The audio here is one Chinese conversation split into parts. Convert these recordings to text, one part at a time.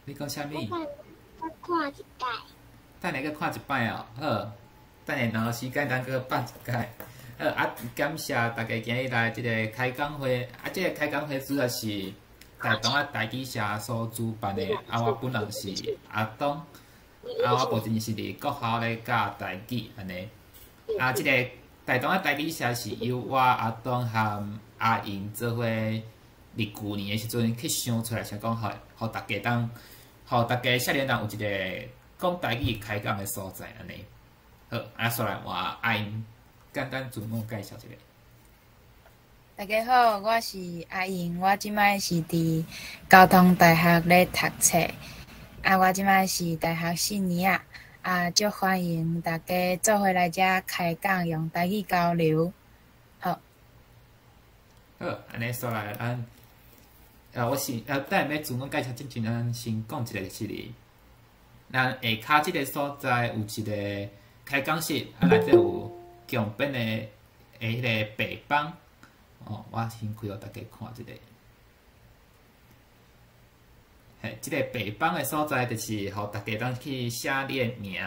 你讲啥物？我看一摆。等下搁看一摆哦。好，等下若有时间咱搁办一届。好啊，感谢大家今日来即个开讲会。啊，即个开讲会主要是台东啊台语社所主办的。啊，我本人是阿东。啊，我目前是伫国校咧教台语安尼。啊，即个台东啊台语社是由我阿东和阿英做伙，伫旧年的时阵去想出来，想讲互大家当，互大家少年人有一个讲台语开讲的所在安尼。好，啊，再来换阿英简单自我介绍一下。大家好，我是阿英，我即摆是伫交通大学咧读册。我即摆是大学4年足欢迎大家做伙来遮开讲，用台语交流。好，安尼说来，我是等下要自我介绍之前，咱先讲一个是咱下骹即个所在有一个开讲室，内底有强编的迄个白板。我先开互大家看一个。即个白板的所在，就是互大家当去写你的名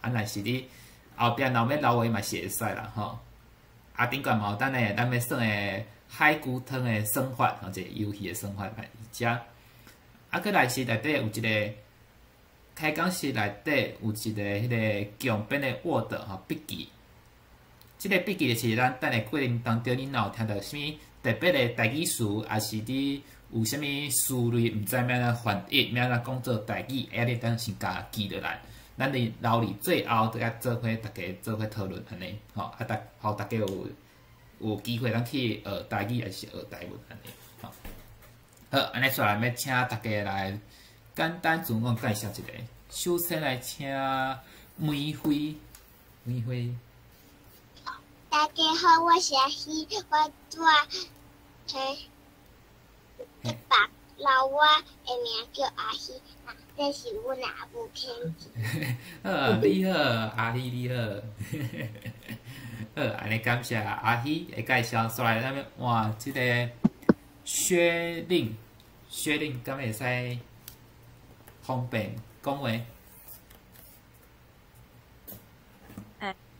若是你后壁若要留话嘛是会使啦顶悬嘛有咱要算的海龟汤的算法一个游戏的算法来遮。搁来是内底有一个开讲室内底有一个迄个强编的 Word 笔记。即个笔记就是咱等下过程当中，你若有听到啥物特别的台语词，还是你有啥物词类毋知要安怎翻译，要安怎讲做台语，你当先甲记落来。咱伫留伫最后，再做伙大家做伙讨论安尼，互大家有机会咱去学台语，还是学台文安尼。好，安尼出来要请大家来简单自我介绍一下。首先来请梅花，梅花。大家好，我是阿希，我住一百楼，我的名叫阿希，这是阮阿母亲。你好，阿希你好。好，安尼感谢阿希的介绍，再来咱要换即个薛令，敢会使方便讲话？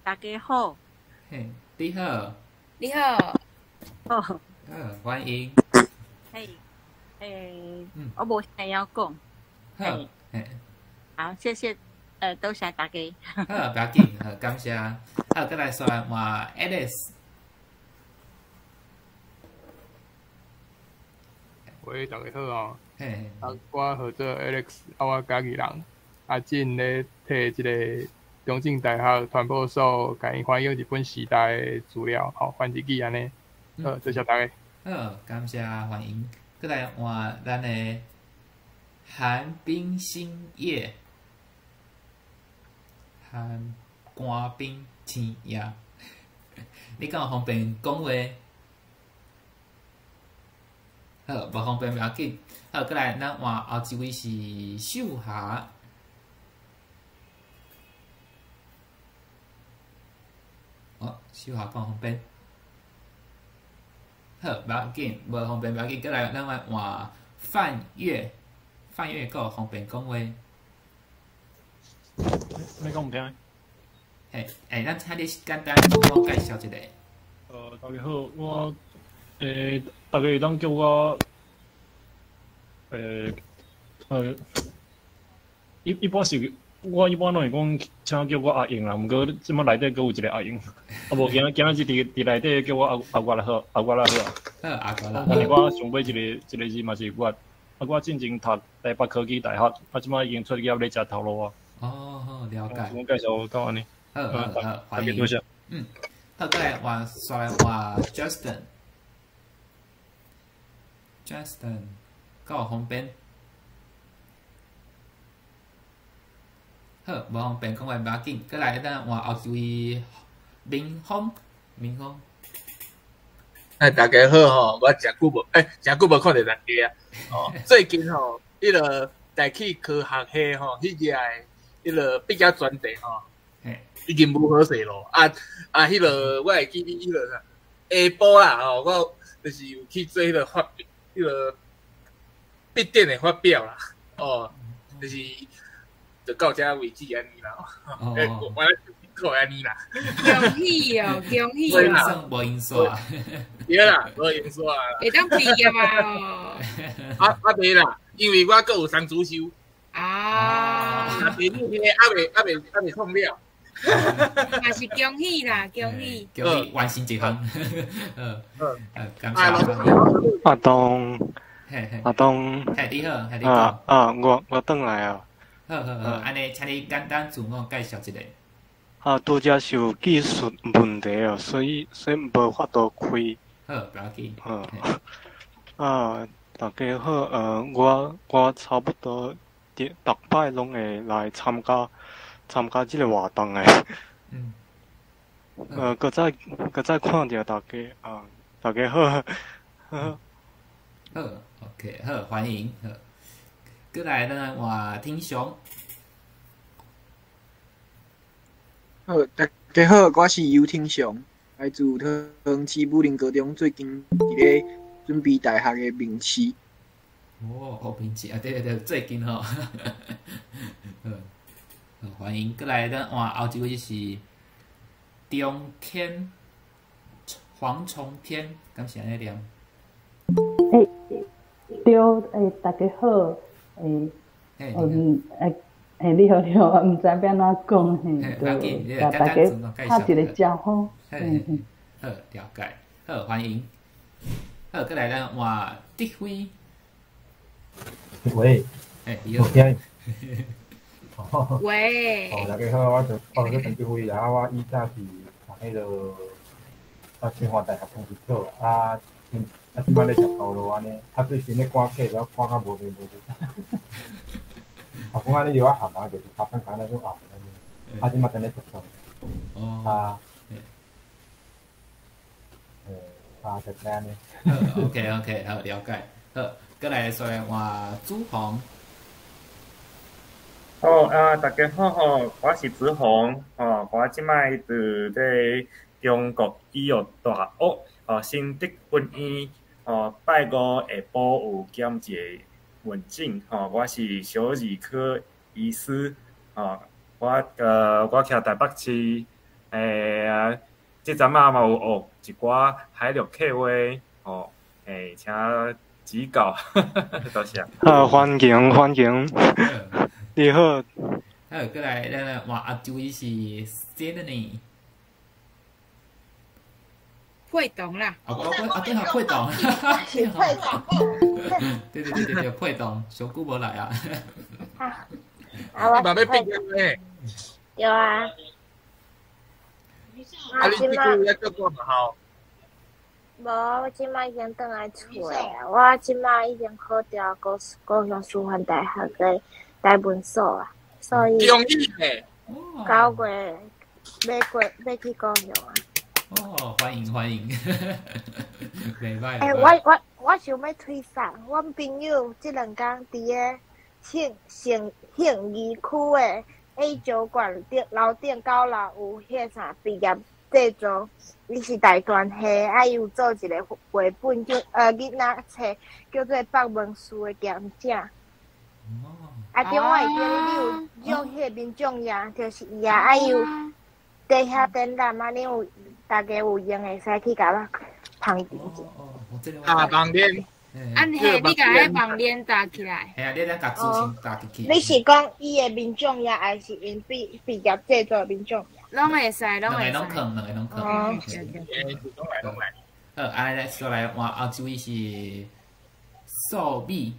大家好。你好。你好。好。欢迎。我无啥要讲。好。好，谢谢。多谢大家。好，不要紧，好，感谢。好，再来说换 Alice。喂，大家好哦。我号做 Alex， 我家己人。今咧摕即个中正大学传播所，甲因翻译日本时代的资料，翻译机安尼。好，多谢大家。好，感谢欢迎。再来换咱的寒冰星夜，寒寒冰星夜。你敢有方便讲话？好，无方便不要紧。好，再来咱换后一位是秀霞。秀霞讲方便。好，不要紧，无方便不要紧。再来，咱来换范月，阁有方便讲话。你讲毋听？咱请你简单自我介绍一下。大家好，我大家会当叫我一般是。我一般拢会讲，请叫我阿英啦。毋过即摆内底阁有一个阿英，无今仔日伫内底叫我阿月啦好，阿月啦好。好，阿月啦。但是我想买一个字嘛是月。我进前读台北科技大学，即摆已经出业咧食头路啊。好，了解。我介绍到安尼。好，欢迎。多谢。好，再来换 Justin，够有方便。好，无方便讲话不要紧，再来咱换后一位明峰。大家好我真久无看到大家最近迄个大气科学系迄个迄个毕业专题已经无好势咯。迄个我会记你迄个下晡啦我就是有去做迄个发表，迄个必定会发表啦。哦，就是就到这为止安尼啦。我靠安尼啦。恭喜哦，恭喜无哦！无因素啊。对啦，无因素啊。会当毕业嘛？袂啦，因为我阁有双主修。啊，袂袂创了。也是恭喜啦，恭喜！恭喜完成一项。感谢。阿东，嘿，你好，你好。我转来啊。好，安尼，请你简单自我介绍一下。拄则是有技术问题哦，所以无法度开。好，不要紧。大家好，我差不多逐摆拢会来参加即个活动诶。搁再看着大家大家好。好 ，OK， 好，欢迎。好，过来呢，换天雄。好，大家好，我是游天雄，来自桃市武林高中，最近伫咧准备大学的面试。好面试啊！对，最近吼。欢迎过来呢，换后一位是中天黄崇天，感谢安尼念。对，大家好，你好，我毋知要安怎讲，就甲大家打一个招呼。好，了解，好，欢迎。好，过来咱换德辉。喂，你好。喂。大家好，我叫陈德辉啊，我以前是读迄个清华大学通识科即摆咧读道路安尼，最近咧赶课，了赶到无面无面。讲安尼就我学就是读翻那种即摆等咧读书。就这样呢。OK， 好，了解。好，过来说换朱红。大家好我是朱红我即摆伫咧中国医药大学新竹分院拜五下晡有检一个问诊我是小儿科医师我徛台北市即阵嘛有学一寡海陆客话请指教，多谢。欢迎，你好。好，过来咱换阿一位是 Sydney。配动啦。对啊，配动。是配动。对，配动，上久无来啊。我嘛要毕业咧。有啊。你这个月做过嘛？吼。无，我即摆已经转来厝诶。我即摆已经考掉高雄师范大学的台文所啊，所以中医诶。9月要去高雄啊。欢迎。袂歹。我想要推送，阮朋友即2天伫个信义区诶 A 酒馆楼顶高楼有迄啥毕业制作。伊是大专系，伊有做一个绘本叫囡仔册，叫做《北门书的强者》。中我会记你有用迄个民众呀，就是伊啊，伊有地下展览啊，你有大家有闲会使去甲我旁听者。旁边。你甲迄旁边搭起来。系啊，你甲资讯搭进去。你是讲伊的民众呀，还是因毕业制作民众？拢会使，两个拢可。好，安尼说来换后一位是素美，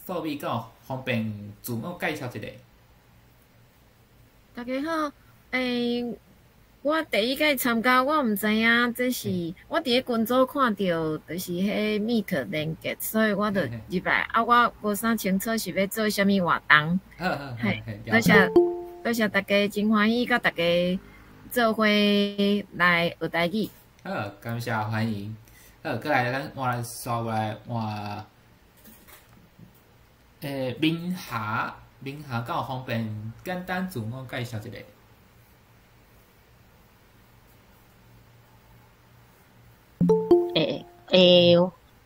敢方便自我介绍一下。大家好，我第一届参加，我毋知影这是我伫咧群组看到，就是迄 Meet 连结，所以我就入来。我无啥清楚是要做啥物活动。嘿，多谢大家，真欢喜，甲大家做伙来学台语。好，感谢欢迎。好，过来咱换刷过来换明霞，敢有方便简单自我介绍一下。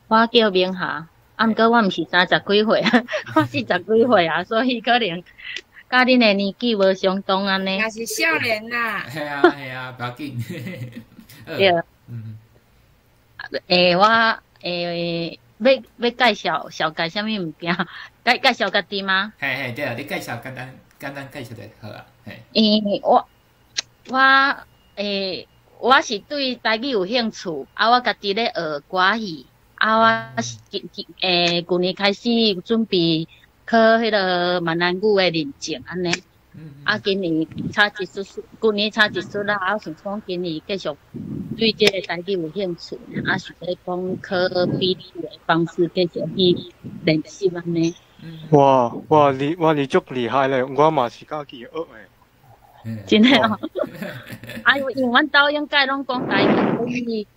我叫明霞，毋过我毋是30几岁啊，我40几岁啊，所以可能甲恁的年纪无相同安尼。也是少年啦。系啊系啊，不要紧。对。我要介绍啥物物件？介绍家己吗？嘿，对啊，你介绍简单介绍就好啊。嘿。我是对台语有兴趣，我家己咧学歌戏，我旧年开始准备考迄个闽南语的认证安尼。今年差一岁，旧年差一岁啦，我想讲今年继续对这个台语有兴趣，想要讲考比例的方式继续去练习安尼。哇，你足厉害咧，我嘛是家己学诶。真诶哦，因为阮兜应该拢讲台语，所以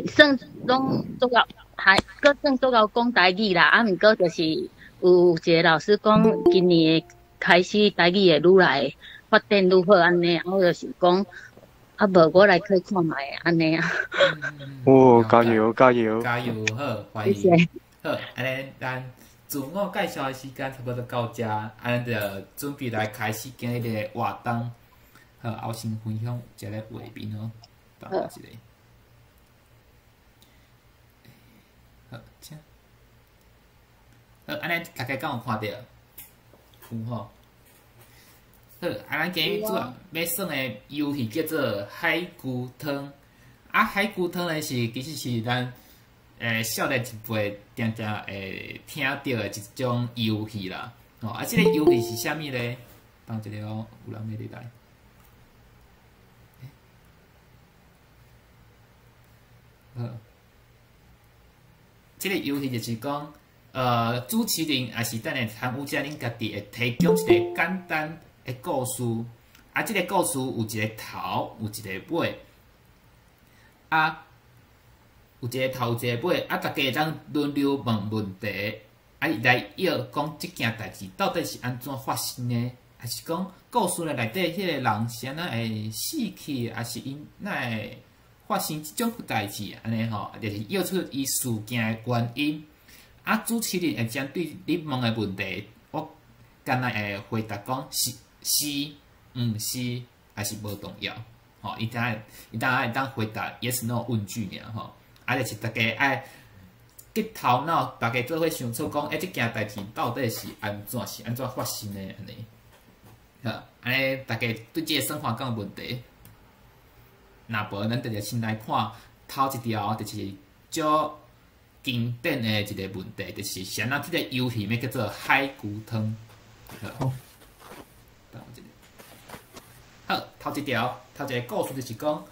算拢做到算做到讲台语啦。毋过就是有一个老师讲，今年开始台语会愈来发展愈好安尼，我就想讲，无我来去看卖安尼啊。加油！加油好，欢迎。好，安尼咱自我介绍的时间差不多到这，安尼就准备来开始今日的活动。好，我先分享一个画面哦，等一下。好，请。好，安尼大家敢有看到？有吼。好，咱今日主要耍的游戏叫做海龟汤。海龟汤呢其实是咱少年一辈常常会听到的一种游戏啦。这个游戏是啥物呢？等一下哦，有人要入来。好，这个游戏就是讲，主持人也是等下参与者恁家己会提供一个简单的故事，这个故事有一个头，有一个尾，有一个头，有一个尾，大家会当轮流问问题，来要讲这件代志到底是安怎发生的，还是讲故事内底迄个人是安怎会死去，还是因哪会发生这种代志安尼吼，就是要出伊事件的原因。主持人会针对你问的问题，我干那会回答讲是、毋是，还是无重要。伊当会当回答 yes no 问句尔吼。就是大家爱激头脑，大家做伙想出讲，这件代志到底是安怎发生的安尼。安尼大家对这个生活讲问题。若无，咱就先来看头一条，就是较经典的一个问题，就是像咱这个游戏名叫做海龟汤。好，头一个故事就是讲，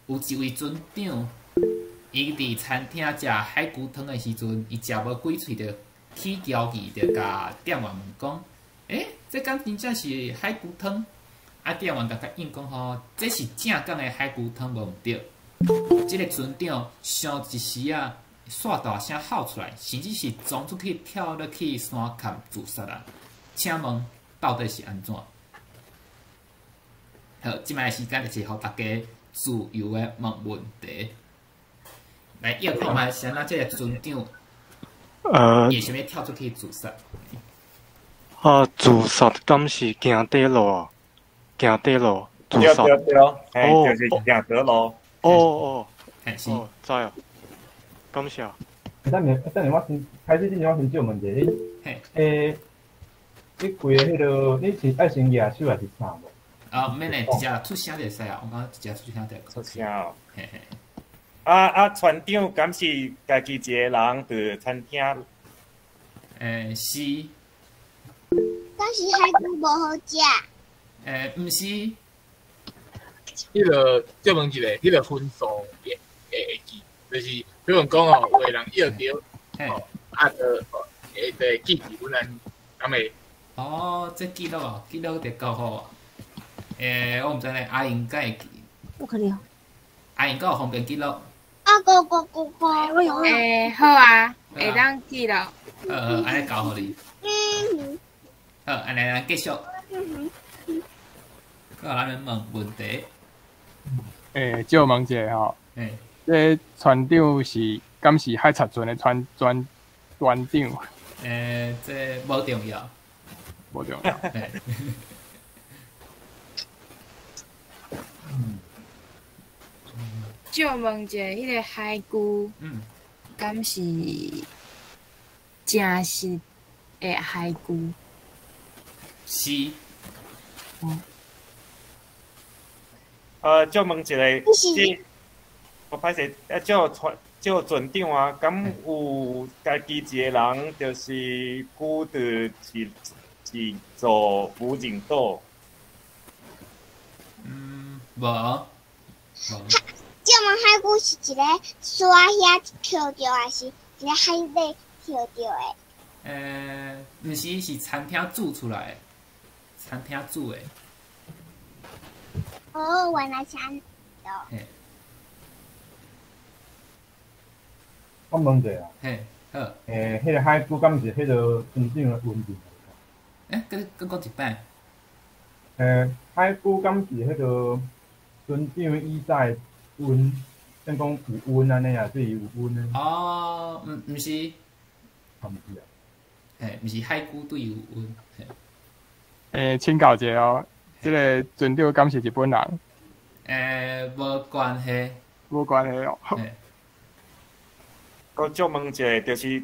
有一位船长，伊伫餐厅食海龟汤的时阵，伊食无几喙就起交气，就甲店员问讲：这敢真正是海龟汤？店员甲应讲吼，这是正港的海龟汤，无毋对。这个船长上一时煞大声吼出来，甚至是撞出去跳落去山坎自杀啊！请问到底是安怎？好，即摆时间就是互大家自由的问问题。来，要看卖先啊，这个船长为什么跳出去自杀？自杀敢是行地路啊？行地路，自杀。对，就是行地路。知啊，感谢。等下我先开始之前，我先借问一下，你规个迄个，你是爱先举手还是啥无？免嘞，直接出声就使啊！我讲直接出声就出声哦。船长敢是家己一个人伫餐厅？是。敢是海龟无好食？毋是。迄个再问一下，迄个分数会记，就是比如讲哦，有个人要着，会记住阮咱敢会？这记录得够好啊！我毋知咧，阿英敢会记？不可能。阿英敢有方便记录？好啊，会当记录。安尼交互你。好，安尼咱继续。咱问问题。借问一下吼，这船长是敢是海贼船的船长？这无重要，无重要。就问者，迄个海龟，敢是真实的海龟？是。就问一个，我歹势，就船长啊，敢有家己一个人，就是孤独一座无人岛？无。这问海龟是一个山遐跳着，还是一个海底跳着的？毋是，是餐厅煮出来的，餐厅煮的。哦，原来是安尼哦。我问者啊，好。迄个海龟敢是迄个船长的温度？佮讲一摆。海龟敢是迄个船长伊在温，像讲有温安尼啊，是有温呢？哦，毋是。毋是啊。毋是海龟对有温。请教者哦，即个船长敢是日本人？无关系。无关系哦。我再问一个，就是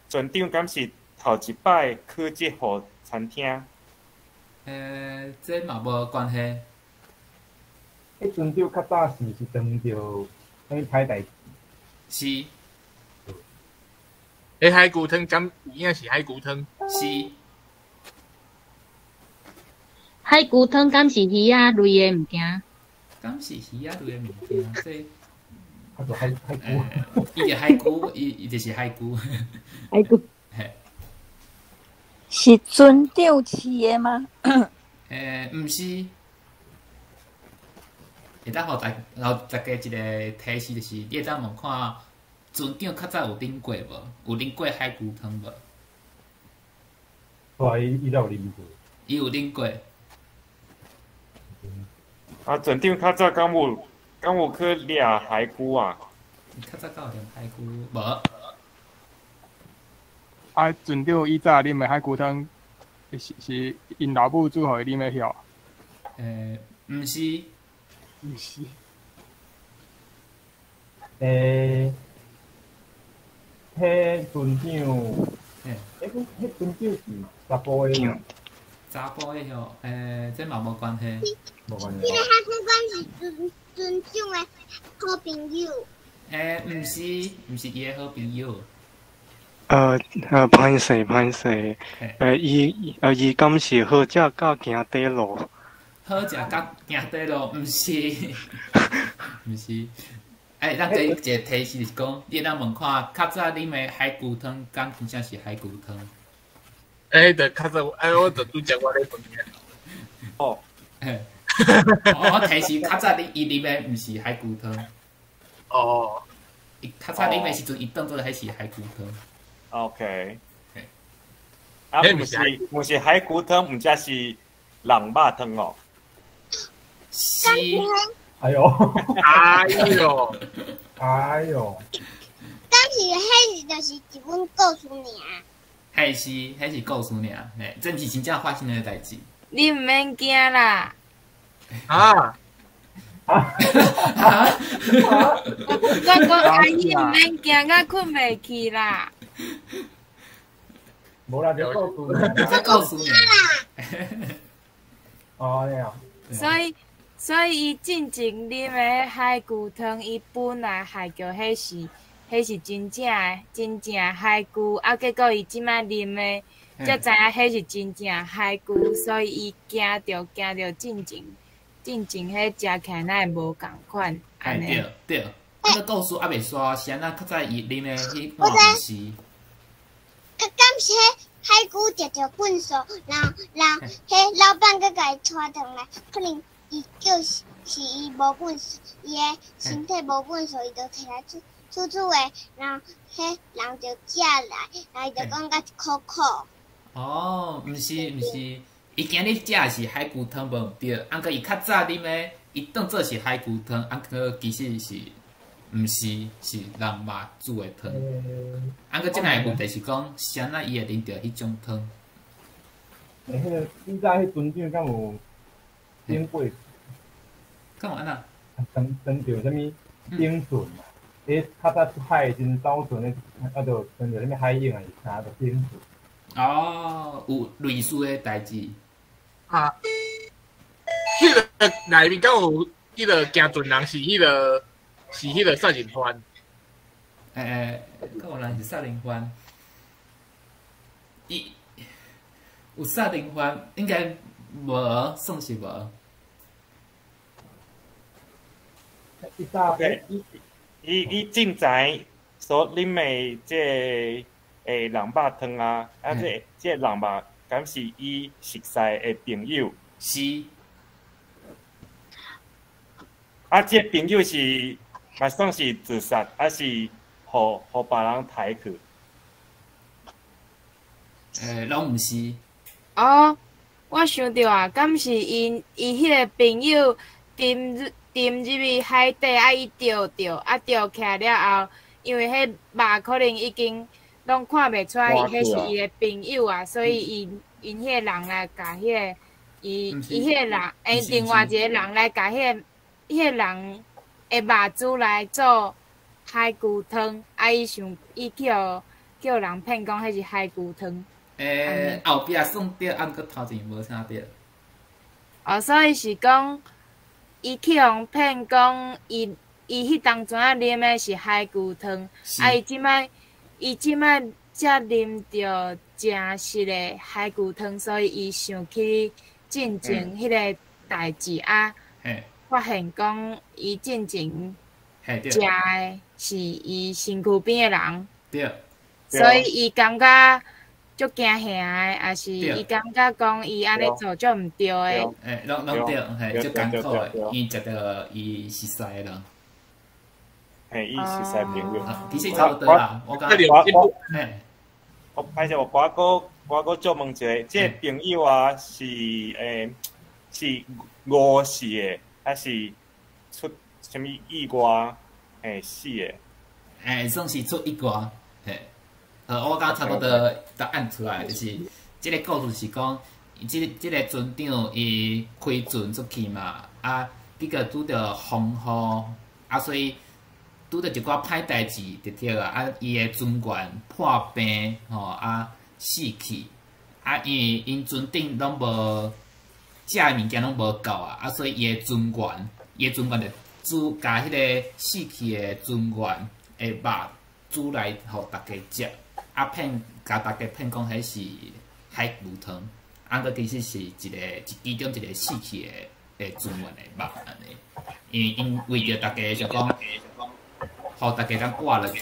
船长敢是头一摆去即户餐厅？这嘛无关系。迄船长较早是当着迄歹代志。是。海龟汤敢有影是海龟汤？是。海龟汤敢是鱼仔类的物件？敢是鱼仔类的物件？这。他说海龟，伊就海龟，伊就是海龟。海龟。是船长饲的吗？毋是。会当互大家一个提示，就是你会当问看，船长较早有啉过无？有啉过海龟汤无？哇，伊才有啉过。伊有啉过。船长较早敢有去掠海龟啊？较早有掠海龟无？船长以早啉的海龟汤，是因老母煮互伊啉的晓？毋是。毋是。迄船长，迄船长是查甫的。查甫的吼，这嘛无关系。无关系。迄个海龟敢是船长的好朋友？毋是伊的好朋友。歹势，伊敢是好食甲行地路？好食甲行地路，毋是，毋是。咱第一个提示是讲，你当问看，较早啉的海龟汤，敢真正是海龟汤？就较早，我就拄食我咧饭面。哦。我提示较早伊啉的毋是海龟汤。哦。伊较早啉的时阵，伊当做迄是海龟汤。OK。毋是海龟汤，毋则是人肉汤哦。是。哎呦！哎呦！哎呦！敢是迄就是一本故事尔？迄是故事尔，真是真正发生的代志。你毋免惊啦。啊！我阿姨毋免惊，我困袂去啦。无啦，就故事。这故事尔。哦，安尼啊。所以伊进前啉的海龟汤，伊本来还叫迄是真正海龟，结果伊即摆啉的，才知影迄是真正海龟，所以伊惊着进前迄食起来哪会无共款？对，迄个故事还袂煞，是安那较早伊啉的迄碗毋是。敢是迄海龟食着粪扫，然后迄老板佮甲伊拖转来，可能。伊就是伊无本事，伊的身体无本事，伊就摕来煮诶，然后迄人就食来，然后伊就感觉苦苦。哦，毋是，伊今日食的是海龟汤无对，过伊较早啉的，伊当做是海龟汤，过其实是毋是，是人肉煮的汤。啊，个即个问题是讲，谁啊伊会啉着迄种汤？迄个以前迄船长敢有顶过？敢有安那？登着啥物顶船嘛？诶，较早出海真走船诶，着登着啥物海鹰啊，是啥着顶船。哦，有类似诶代志。啊，迄个内面敢有迄个行船人是迄个杀人犯。敢有人是杀人犯？有杀人犯，应该无，算是无。伊凊彩所啉的这人肉汤啊，这人肉敢是伊熟识的朋友？是。啊，这朋友是嘛算是自杀，还是互别人抬去？拢毋是。哦，我想到啊，敢是伊迄个朋友沉入去海底，啊，伊钓起来了后，因为迄肉可能已经拢看袂出来，伊迄是伊的朋友啊，所以因迄个人来甲迄个伊迄个人，另外一个人来甲迄个人的肉煮来做海龟汤，啊，伊叫人骗讲迄是海龟汤。后壁算对，啊，毋过头前无啥对。哦，所以是讲，伊去互骗讲，伊迄当阵仔啉的是海龟汤，啊，伊即摆才啉着真实的海龟汤，所以伊想起进前迄个代志啊，发现讲伊进前食的是伊身躯边的人，对，所以伊感觉足惊吓的，也是伊感觉讲伊安尼做足毋对的。拢对，足艰苦的，伊食着伊熟识的人。伊熟识朋友。其实差不多啦，我讲。我歹势，我搁再问一下，这朋友啊是是误死的，还是出什么意外死的？算是出意外。我感觉差不多答案出来，就是即个故事是讲，即个船长伊开船出去嘛，啊，结果拄着风雨，啊，所以拄着一寡歹代志就对啊，啊，伊的船员破病吼，啊，死去，啊，因船顶拢无食的物件拢无够啊，所以伊的船员就甲迄个死去的船员的肉煮来互大家食。啊甲大家骗讲迄是海龟汤，啊个其实是其中一个死去的船员的肉安尼，因为着大家就讲，互大家当挂落去。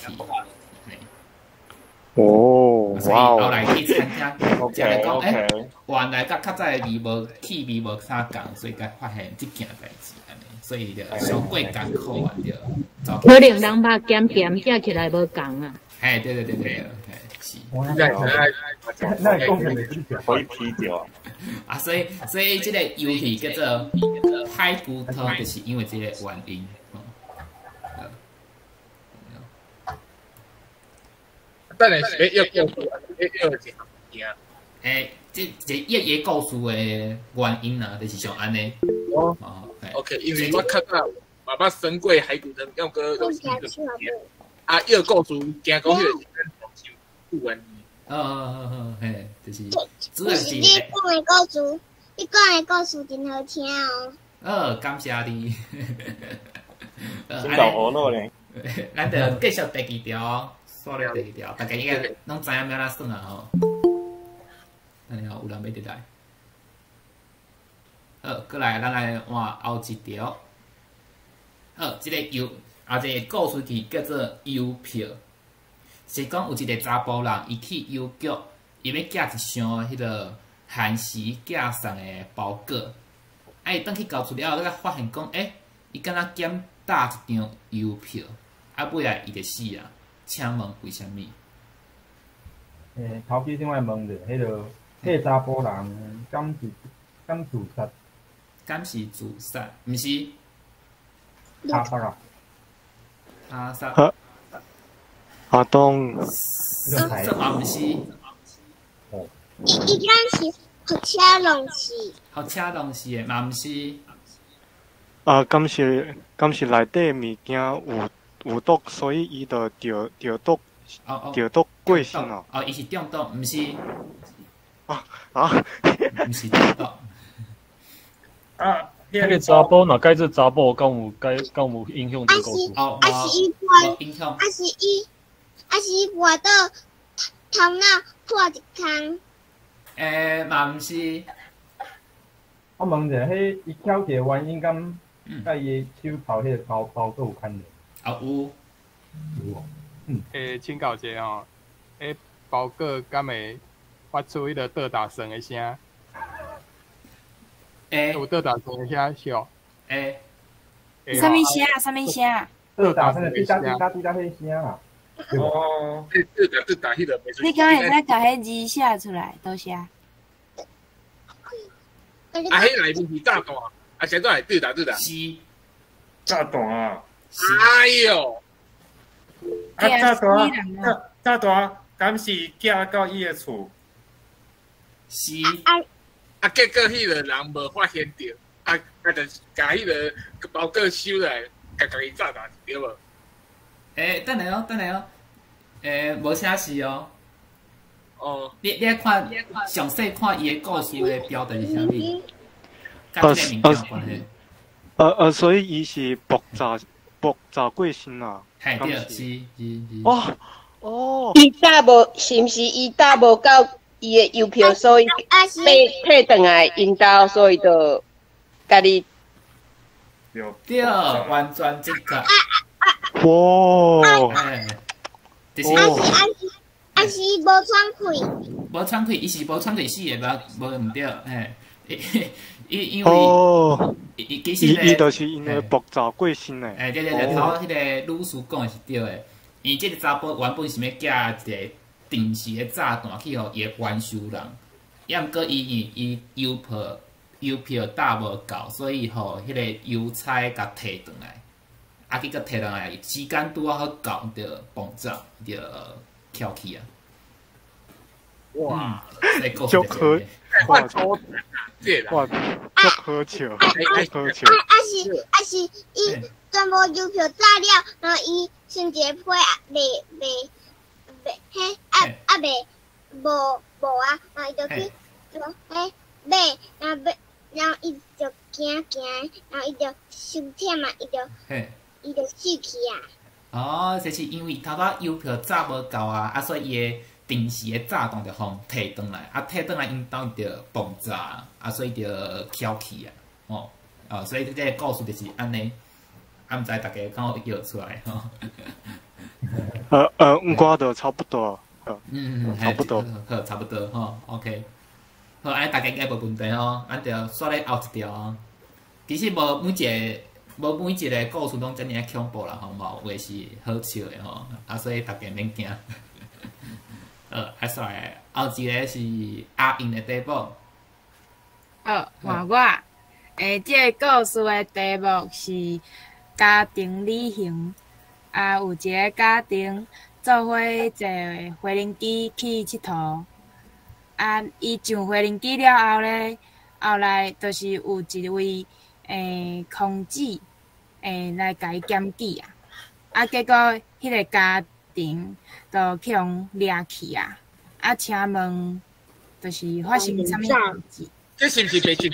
哦，所以后来去餐厅，食来讲，原来甲较早的气味无啥共，所以才发现即件代志安尼，所以着相过艰苦啊着。可能人肉咸咸食起来无共啊。对。那公平的可以啤酒啊，所以这个游戏叫做海龟汤，就是因为这个原因。等下是要一项这个故事的原因啊，就是像安尼。OK， 因为我较早爸爸生过海龟汤，用个东西啊，伊个故事惊讲迄个是咱同乡不原因。嘿，就是。就是你讲的故事，你讲的故事真好听哦。感谢你。真够好乐咧。咱着继续第二条，刷了第二条，大家应该拢知影要哪算啊吼。安尼吼，有人要入来。过来，咱来换后一条。这个这个故事剧叫做邮票，是讲有一个查甫人，伊去邮局，伊要寄一箱迄个限时寄送的包裹，伊转去交出了后，才发现讲，伊敢若捡搭一张邮票，尾来伊就死啊！请问为虾米？头批先来问者，迄个查甫人敢自杀？敢是自杀？毋是。他杀啊！他啥？阿东，这嘛毋是。伊敢是学车拢是。学车拢是诶，嘛毋是。敢是内底物件有毒，所以伊就着毒过身啊。哦，伊是中毒，毋是。毋是中毒。迄个查甫若改做查甫，敢有影响这个故事？啊是伊破，啊是伊活到头脑破一空。嘛毋是。我问者，迄伊翘起原因敢甲伊手头迄个包佫有牵连？有。请教一下吼，包裹敢会发出迄个倒打声的声？有倒打声的声笑。啥物声？啥物声？倒打声的滴答滴答滴答迄声啊。哦，倒打迄个袂出。你敢会使甲迄字写出来？倒写。迄内面是炸弹，现在系倒打。是。炸弹啊！哎呦！炸弹，敢是寄到伊的厝？是。结果迄个人无发现到，就甲迄个包裹收来，家己炸弹对无？等下哦，无写是哦。哦。你看详细看伊个故事的标题是啥物？甲即个物件有关系。所以伊是爆炸过身啊。系对，是。伊搭无，是毋是伊搭无到伊的邮票，所以退转来因兜，所以就家己对，完全正确。哇！就是伊无喘气。无喘气，伊是无喘气死的，无毋对，因为其实伊就是因为爆炸过身的。对，头迄个女士讲的是对的。伊即个查甫原本是要寄一个定时的炸弹去互伊的原收人，也毋过伊邮票打无够，所以吼迄个邮差甲摕转来，去甲摕转来，时间拄好够，着爆炸，着翘起啊！哇，足好，哇，足好笑，啊是伊全部邮票炸了，然后伊剩一个批袂无啊，然后伊就去买，然后伊就行，然后伊就伤忝嘛，伊就死去啊。就是因为头仔邮票炸无够啊，所以伊的定时的炸弹就互摕转来，摕转来因兜就爆炸，所以就翘起啊，所以这个故事就是安尼，毋知大家敢有叫出来吼？我就差不多，差不多，好，差不多吼 ，OK。好，安大家应该无问题吼，咱就刷咧后一条哦。其实无每一个故事拢遮尔恐怖啦，吼，无话是好笑的吼，所以大家免惊。刷来后一个是阿英的题目。换我，这个故事的题目是家庭旅行。有一个家庭做伙坐飞轮机去佚佗。伊上飞轮机了后咧，后来就是有一位空姐来甲伊检举结果迄个家庭就去互掠去请问就是发生啥物代志？这是毋是白金？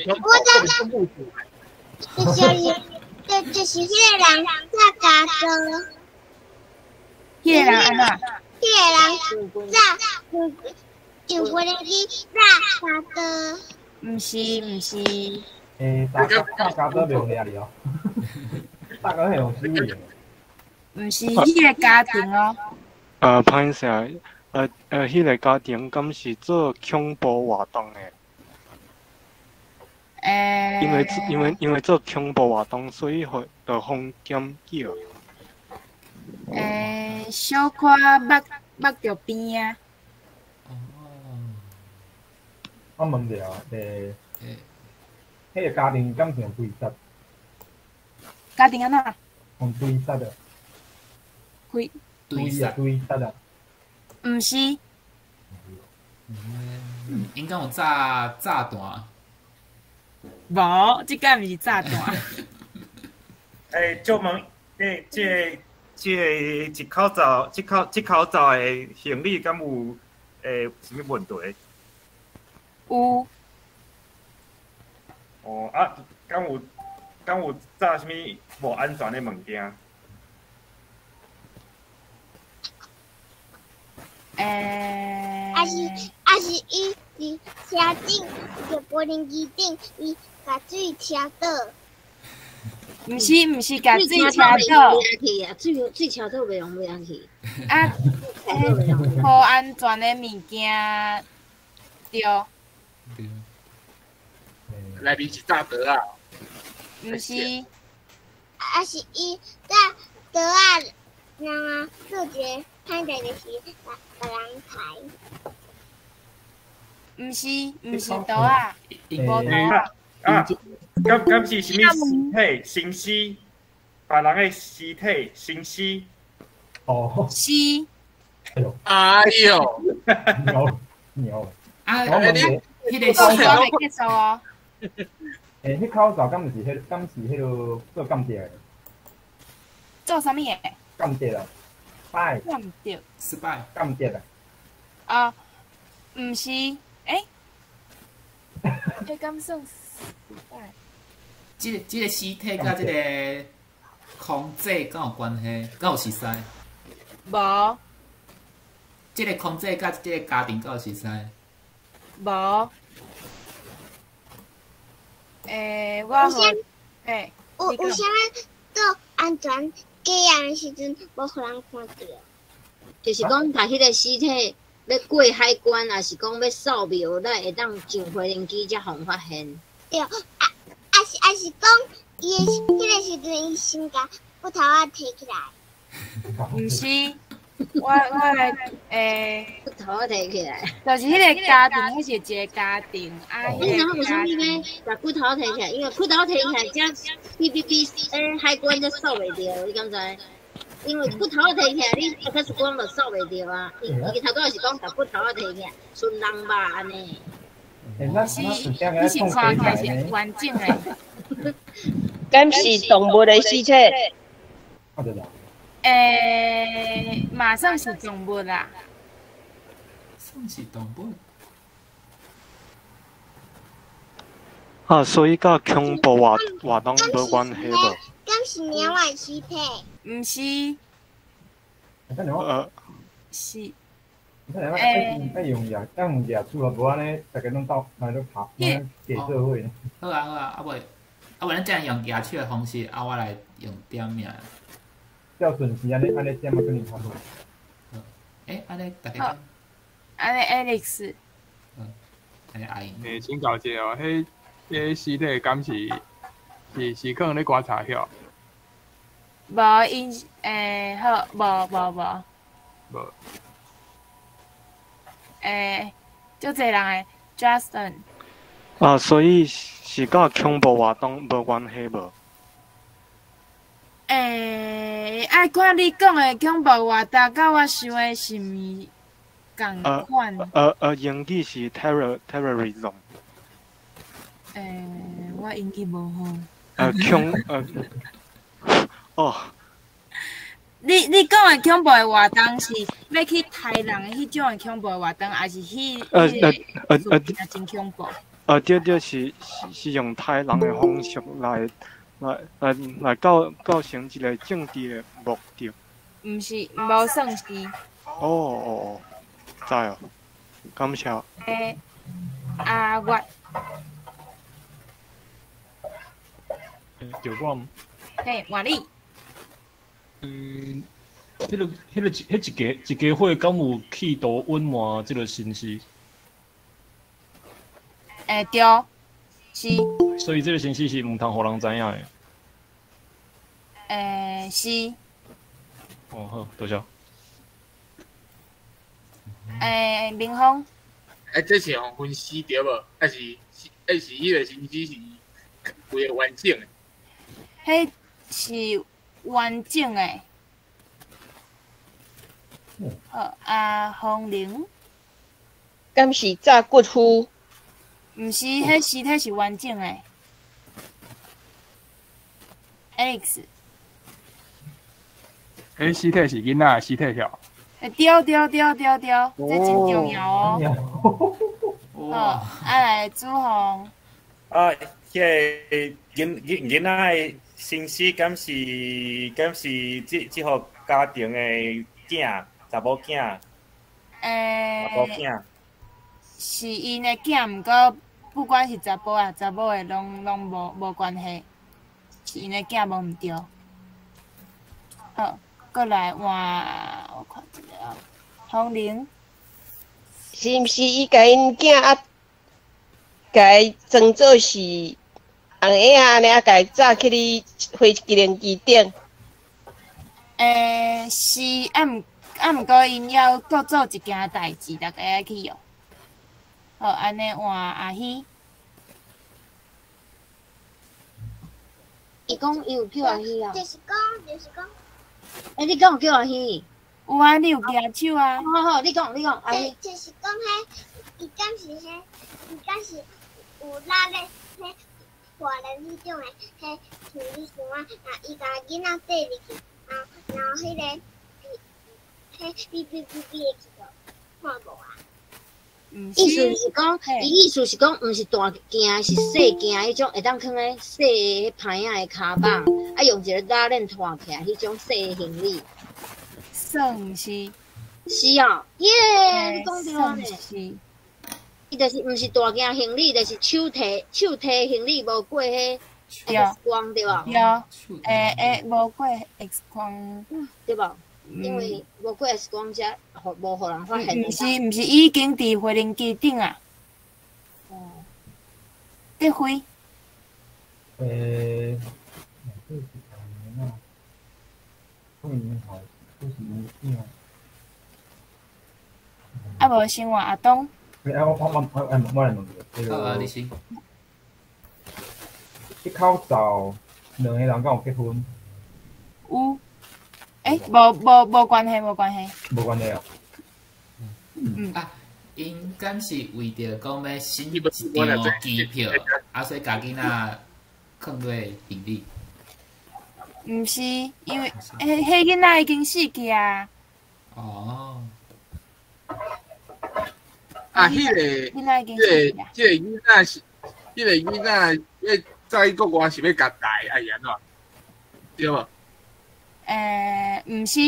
就是迄个人炸家刀。迄个人安怎？迄个人炸。上飞轮机炸家刀。毋是。炸家刀袂掠你哦。炸家刀用死的。毋是迄个家庭哦。歹势，迄个家庭敢是做恐怖活动的？因为做恐怖活动，所以就互检举。小可目着边啊。我问着迄个家庭敢是用对杀？家庭安怎？用对杀的。开对啊，对，得啦。毋是，应该有炸弹。无，即个毋是炸弹。祝问，这一口罩的行李敢有什么问题？有。哦啊，敢有炸什么无安全的物件？啊是伊伫车顶，伫无人机顶，伊把水车倒。毋是，甲水车倒。水车倒袂用去。啊，无安全的物件，对。内面是炸弹啊？毋是。啊是伊炸弹啊，然后做一个看起来就是别人抬。毋是刀啊，无刀啊！敢是什么尸体？生尸？别人的尸体？生尸？哦。是。哎呦！鸟。啊，迄个袂结束哦。迄口罩敢是迄落做干掉的？做啥物诶？干掉啊！拜。干掉。失败。干掉啊！啊，毋是，迄敢算失败？即个尸体甲即个空姐敢有关系？敢有熟悉？无。即个空姐甲即个家庭敢有熟悉？无。我好。有啥做安全假样的时阵，无互人看到。就是讲，把迄个尸体要过海关，还是讲要扫描，咱会当上无人机才互发现。对，是讲，伊迄个时阵，伊先甲骨头仔摕起来。毋是，我来骨头仔摕起来。就是迄个家庭，迄是一个家庭啊。你然后为什么要把骨头摕起来？因为骨头摕起来，这海关才扫袂着，你敢知？因为骨头仔摕起来，你一开始光就扫袂着啊。伊头拄是讲把骨头仔摕起来，顺人肉安尼。你是看起来是完整诶。敢是动物的尸体？马上是动物啦。算是动物。啊，所以甲恐怖活动无关系无？敢是鸟的尸体？毋是。是。要用牙，要用牙齿啊，无安尼，大家拢斗来都拍，给社会。好啊，啊咱这样用牙齿的方式，我来用点名。照顺时安尼点嘛，跟你差不多。安尼大家。安尼 Alex。安尼阿英。请教者哦，迄尸体敢是可能咧观察晓？无因好，无。无。足侪人诶 ，Justin。啊，所以是甲恐怖活动无关系无？爱看你讲诶恐怖活动，甲我想诶是毋共款？英语是 terrorism。我英语无好。哦。你讲诶恐怖诶活动是要去杀人诶迄种诶恐怖诶活动，还是真恐怖？对，是用杀人诶方式来构成一个政治诶目的。毋是，无算是。哦，知哦，感谢。我。就我吗？嘿，换你。迄一家伙敢有企图隐瞒即个信息？对，是。所以即个信息是毋通互人知影诶。是。哦，好，多谢。明峰。这是互分尸对无？还是迄个信息是规个完整诶？迄是完整诶。好，风铃，敢是炸骨夫？毋是，迄尸体是完整诶。Alex， 迄尸体是囡仔尸体条。对，这真重要哦。好，来朱红。迄个囡仔诶身世，敢是即号家庭诶囝，查某囝。查某囝。是因诶囝，毋过不管是查甫啊、查某诶，拢无关系，是因诶囝无毋对。好，过来换，我看一下，红玲，是毋是伊甲因囝甲伊装作是红鞋安尼甲伊炸去哩飞机联机顶？是毋过因要各做一件代志，大家爱去用。好，安尼换阿希。伊讲伊有叫阿希啊？就是讲。你讲有叫阿希？有啊，你有举手啊？好，你讲阿希。就是讲伊敢是有拉咧活人迄种诶，迄像你想啊，伊甲囡仔缀入去，然后迄个哔诶去着，看无啊？意思是讲，伊意思是讲，毋是大件，是细件迄种，会当放咧细迄牌仔诶骹绑，用一个拉链拖起来，迄种细行李。算是。是啊，耶！你讲对啊呢。伊就是毋是大件行李，就是手提行李无过迄 X 光对吧？无过 X 光对吧？因为无过 X 光则无互人发现。毋是，已经伫飞行机顶啊。哦。伫飞。啊，无先换阿东。我来问你。你先。一口罩，两个人敢有结婚？有。无关系，无关系。无关系啊。因敢是为着讲要申一张机票，所以家己若放落行李。毋是，因为迄囡仔已经死去啊。哦。迄个囡仔已经死去啊。迄个囡仔，在国外是要甲带哎呀喏，对无？毋是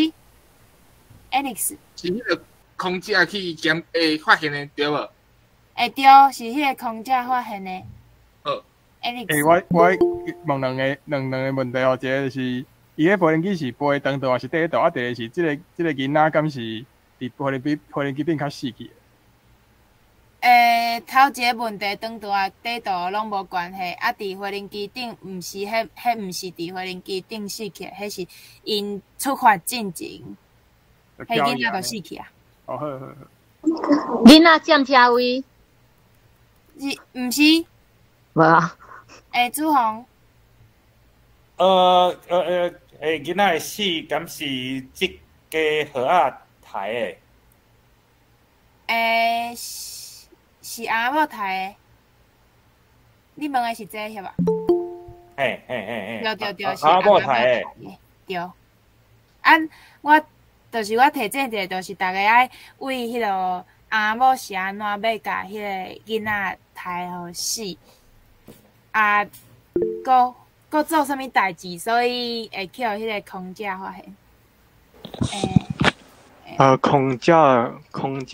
，Alex。是迄个空姐去发现的，对无？对，是迄个空姐发现的。好。Alex。我问两个问题哦，一个是伊迄无人机是飞长途还是短途？啊，第二是即个囡仔敢是伫飞行机顶较死去？头一个问题长途啊、短途拢无关系，啊，伫飞行机顶毋是迄毋是伫飞行机顶死去，迄是因出发进前，迄囡仔就死去啊。哦，好。囡仔占车位？毋是？无啊。朱红。囡仔的死敢是即个号仔抬的？是阿某抬的。你问的是这个吧？嘿，对，是阿某抬的。对。我提醒者，就是大家爱为迄落阿某是安怎要甲迄个囡仔抬互死，搁做啥物代志，所以会去互迄个空姐发现。空姐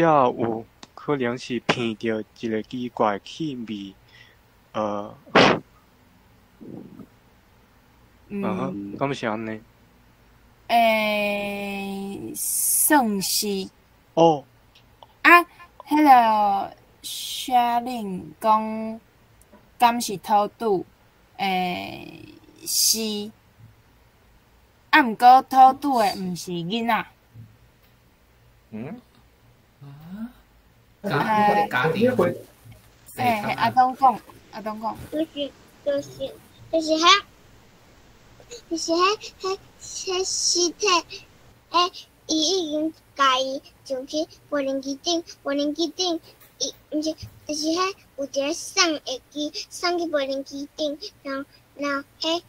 有可能是闻到一个奇怪气味，敢是安尼？算是。哦。迄个夏令讲，敢是偷渡？是。毋过偷渡的毋是囡仔。家庭。阿东讲。就是迄尸体，伊已经家己上去无人机顶，无人机顶，伊毋是，就是迄有一个送会机送去无人机顶，然后迄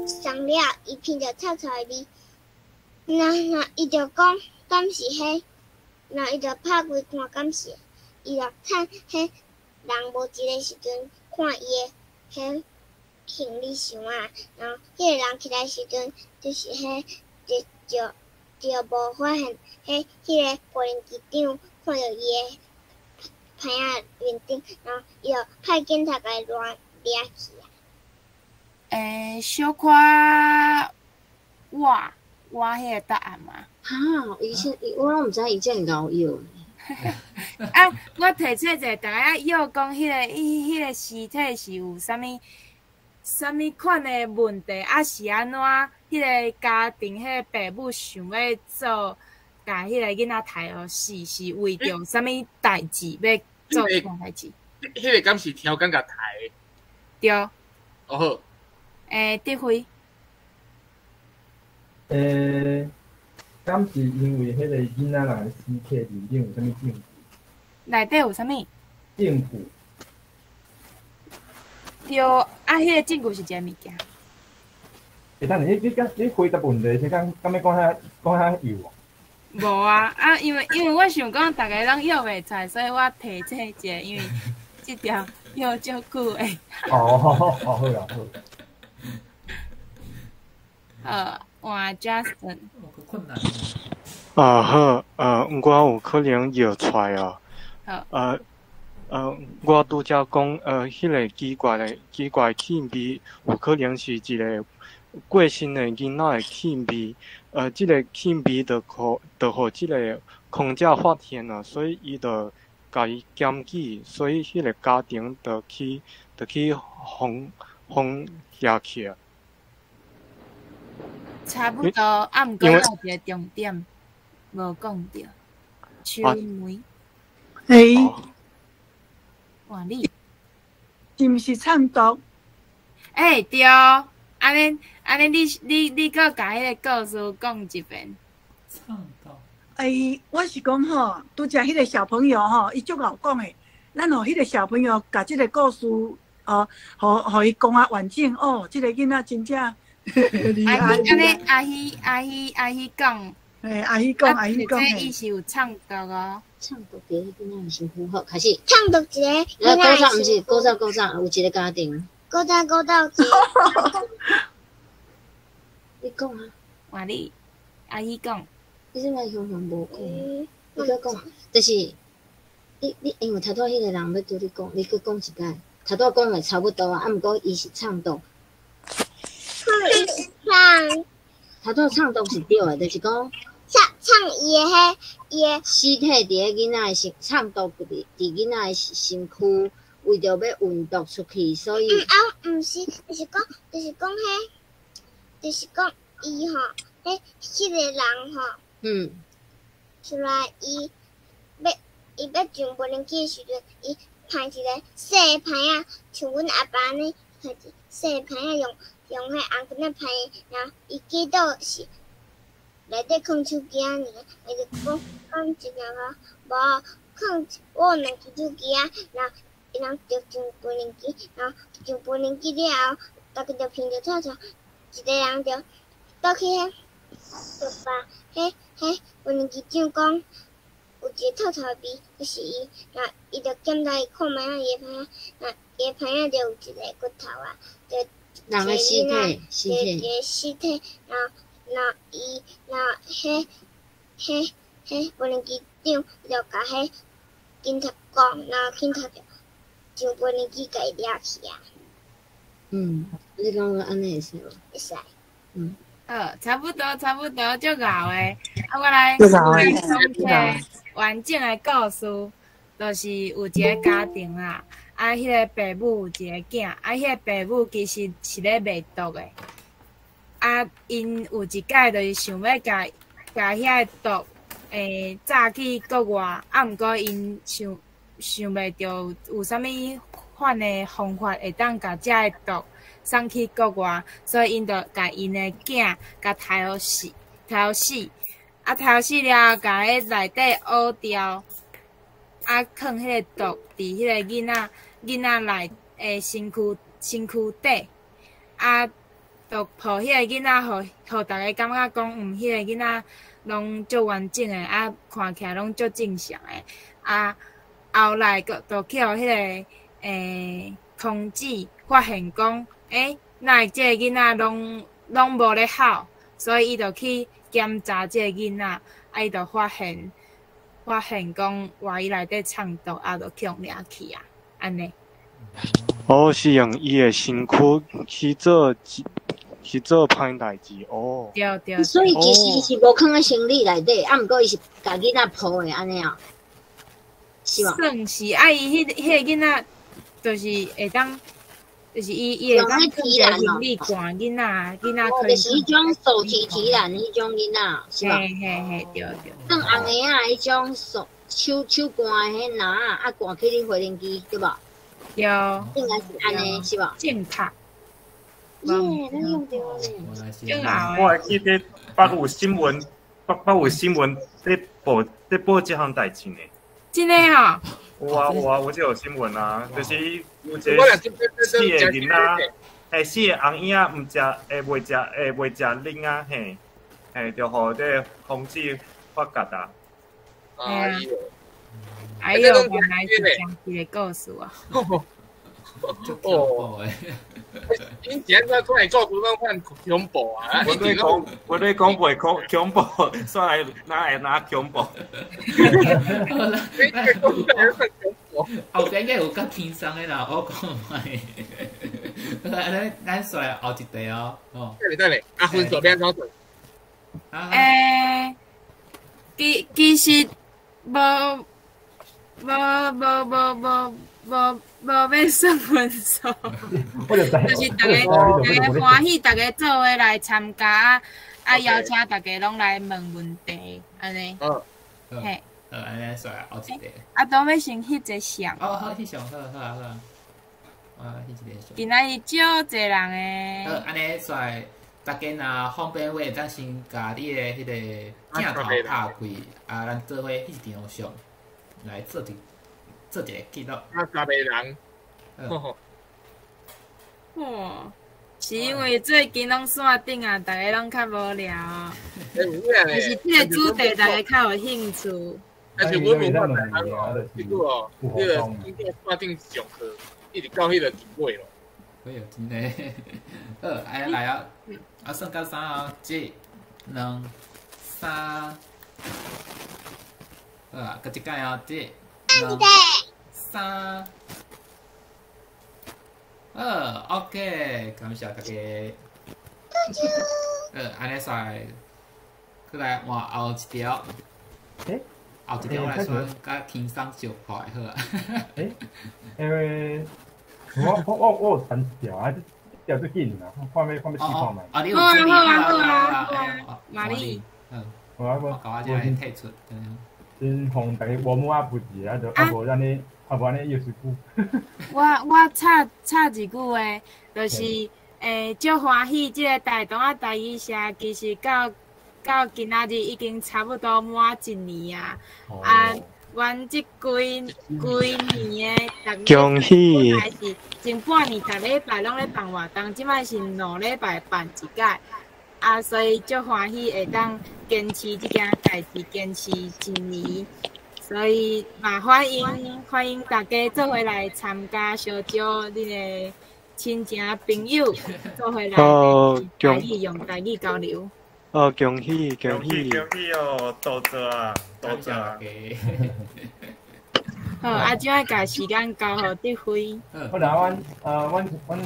送了，伊闻着臭臭的味，然后伊就讲敢是迄，然后伊就拍开看敢是，伊就趁迄人无一个时阵看伊的迄行李箱啊，然后迄个人起来时阵就是迄就无发现迄个无人机长看到伊的牌仔面顶，然后伊就派警察甲伊抓去啊。小可我迄个答案嘛。哈，我拢毋知伊遮熬药。啊，我提出者，大家要讲迄个尸体是有啥物款的问题，啊是安怎？迄个家庭迄个爸母想要做，甲迄个囡仔刣互死，是为着啥物代志要做啥代志？迄个敢是挑工甲刣的？对。哦好。德辉。敢是因为迄个囡仔人的尸体里面有啥物证据？内底有啥物？证据。对，啊，迄个证据是一个物件。等下，你回答问题是敢要讲遐有啊？无啊，因为我想讲大家拢约袂出来，所以我提这一个，因为这条约足久诶。好啦。换 Justin。好，我有可能约出来哦。好。我拄则讲，迄个奇怪气味，有可能是一个过身的囡仔的气味。即个气味就互即个空姐发现了，所以伊就甲伊检举，所以迄个家庭就去封遐去啊。差不多，啊，毋过有一个重点无讲着，秋梅。换你，是毋是唱毒？对，安尼，你搁甲迄个故事讲一遍。唱毒。我是讲吼，拄则迄个小朋友吼，伊足老讲诶，咱互迄个小朋友甲即个故事互伊讲啊完整哦，即个囡仔真正厉害。安尼阿姨讲。阿姨讲。这伊是有唱毒哦。唱毒别个囡仔身躯好，开始。唱毒一个。古早毋是古早，有一个家庭。古早。你讲啊？换你，阿姨讲。你即摆雄无讲，你搁讲，就是你因为头拄迄个人要对你讲，你搁讲一摆，头拄讲的差不多啊，毋过伊是唱毒。头拄唱毒是对的，就是讲。唱伊的尸体伫个囡仔的唱毒伫囡仔的身躯，为着要运毒出去，所以毋是，就是讲伊吼，迄个人吼，出来伊要上无人机的时阵，伊拍一个细的牌仔，像阮阿爸安尼，拍一细的牌仔用迄红粉仔拍，然后伊记到是。内底放手机啊，伊就讲一两个，无放我两支手机啊，然后就上无人机，然后上无人机了后，大家就闻着臭臭，一个人就倒去就把迄无人机长讲有一个臭臭的味，就是伊，然后伊就检查伊看卖伊的牌仔，然后伊的牌仔就有一个骨头啊，就人的尸体，然后迄无人机长就甲迄警察讲，然后警察就上无人机甲伊抓去啊。你讲我安尼会使无？会使。差不多，足牛诶。我来讲一个完整诶故事，就是有一个家庭啊，迄个爸母有一个囝，迄个爸母其实是咧卖毒诶。因有一届就是想要甲遐毒炸去国外，毋过因想袂到有啥物款的方法会当甲遮个毒送去国外，所以因就甲因的囝甲刣互死，啊头死了，甲迄内底挖掉，啊，放迄个毒伫迄个囡仔内身躯底，啊，就抱迄个囡仔，互大家感觉讲，迄个囡仔拢足完整诶，啊，看起来拢足正常诶，啊，后来就去互迄个空姐发现讲，哪会即个囡仔拢无咧好，所以伊就去检查即个囡仔，啊，伊就发现讲，话伊内底藏毒，啊，就去互掠去啊，安尼。哦，是用伊诶身躯去做歹代志哦。对。所以其实伊是无放喺行李内底，啊，毋过伊是家囡仔抱诶安尼啊，是吧？算是，啊，伊迄个囡仔就是会当。就是伊会当放一个行李罐囡仔可以。就是迄种手提篮迄种囡仔，是吧？嘿，对。放红个啊，迄种手罐迄篮啊，灌去恁回零机，对吧？对。应该是安尼，是吧？正确。耶，咱用着咧。我会记得北有新闻在报这项代志呢。真诶吼。我就有新闻啊，就是有一个四个囡仔，四个红婴仔毋食，袂食奶啊，就互这空气发觉啊。哎呦，原来是这样一个故事啊！哦，恁前仔出来做主动犯恐怖啊！我对讲袂恐怖，煞来拿恐怖。后边个有较轻松的啦，我讲卖。咱说后一题哦。等咧，啊分数变怎做？其实无要算分数，就是大家欢喜，大家做伙来参加，啊邀请大家拢来问问题，安尼。嘿。安尼说后一题。啊，当要先翕一个相。好，翕相，好。翕一个相。今仔日少济人诶。安尼说，大家若方便话，咱先甲你诶迄个镜头拍开，啊，咱做伙翕一张相，来做一个记录。3个人。哇！是因为最近拢线顶啊，大家拢较无聊。就是这个主题，大家较有兴趣。但是我问我大行哦，结果哦，迄个经过线顶上课，一直到迄个结尾咯。哎呦，真诶！好，来啊！算到3哦，1、2、3。好，搁一届哦，1、2、3。OK， 感谢大家。安尼晒，过来换后一条。后一条来算较轻松少快好啊。因为我有传一条啊，这条最紧啊，看要试看觅。你有注意啊？玛丽。我甲我这来退出。先互大家warm up一下，就无咱咧。无安尼又是句。我插一句话，就是足欢喜，即个台东台语社其实到今仔日已经差不多满1年啊。啊，阮即几年诶，恭喜！还是前半年逐礼拜拢咧办活动，即摆是2礼拜办一届。啊，所以足欢喜会当坚持即件代志，坚持1年。所以嘛，欢迎大家做伙来参加，小招恁的亲情朋友做伙来台语用台语交流。恭喜哦，多谢啊，多谢。好，啊，即摆甲时间交互德辉。好啦，阮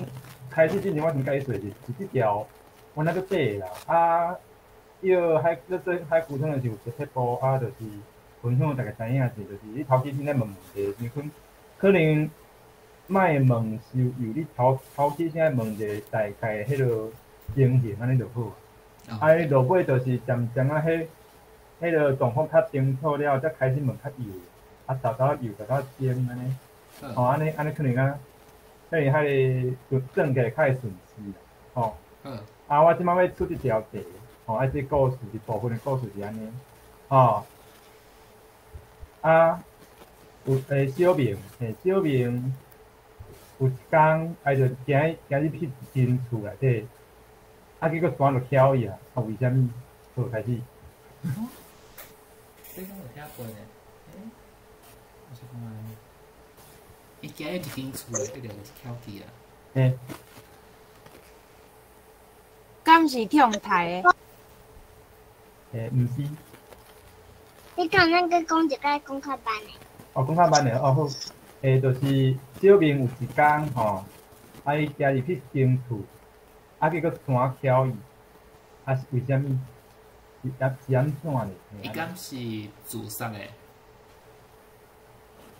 开始之前，我先甲伊说是即条，阮那个底啦，啊，伊个海古村的是有一撇步，啊，就是。分享大家知影是，就是你头起先在问问题，可能莫问是由你头起先在问一个大概迄落情形安尼就好。啊，落尾就是渐渐啊，迄落状况较清楚了，才开始问较幼，啊，早幼早精安尼。安尼可能迄个正个较会顺势啦。啊，我即摆要出一条题，啊，这故事一部分的故事是安尼。吼，啊，有小明，小明有一工，就行入去一间厝内底，结果山就翘伊啊，为虾米？好开始。这个有听过呢，我是讲，伊行入一间厝内底就是翘起啊。敢是跳台的？毋是。你讲咱个讲一个功课班的。功课班的好。就是小明有一工吼，伊行入去一间厝，结果山翘伊，是为虾米？是安怎呢？伊敢是自杀的？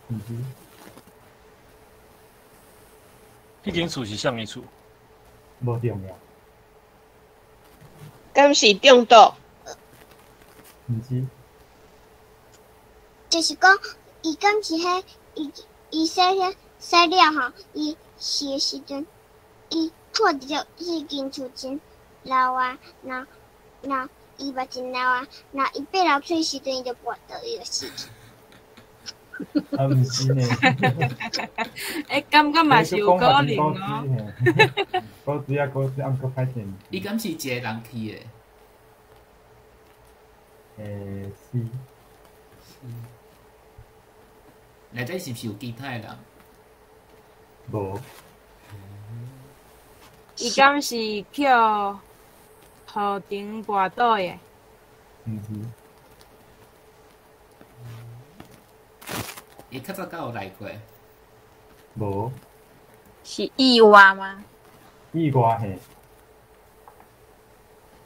毋是。迄间厝是啥物厝？无重要。敢是中毒？毋是。就是讲，伊敢是迄伊洗了吼，伊死的时阵，伊看着迄间厝真老啊，那伊目真老啊，那伊爬楼梯时阵，伊就跋倒，伊就死去。毋是呢。感觉嘛是有可能哦。古水啊，暗佫歹势。伊敢是一个人去的？是。内底是毋是有其他的人？无。伊敢是叫河顶跋倒的？毋是。伊较早敢有来过？无。是意外吗？意外嘿。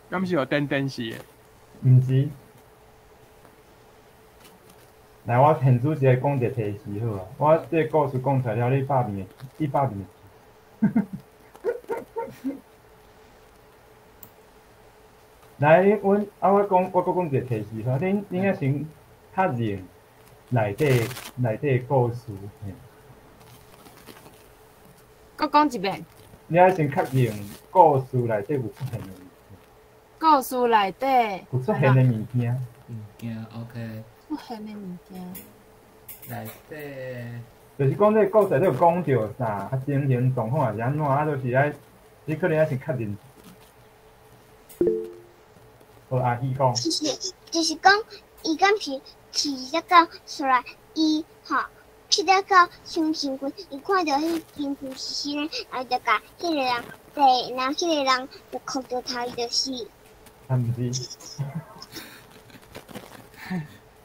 敢是有电视的？毋是。来，我现主席讲一个提示好啊！我这个故事讲出来了，你百面。来，我讲一个提示好，恁应该先较认内底故事。搁讲一遍。你要先确认故事内底有出现的物件。故事内底有出现的物件。OK。出现的物件。内底。就是讲这个故事内底有讲到啥，情形状况也是安怎，就是爱，你可能要先确认。和阿喜讲。就是讲，伊敢是饲只狗出来，伊吼去只狗伤身躯，伊看到迄间厝是死呢，然后就甲迄个人对，然后迄个人就哭着头，伊就死。毋是。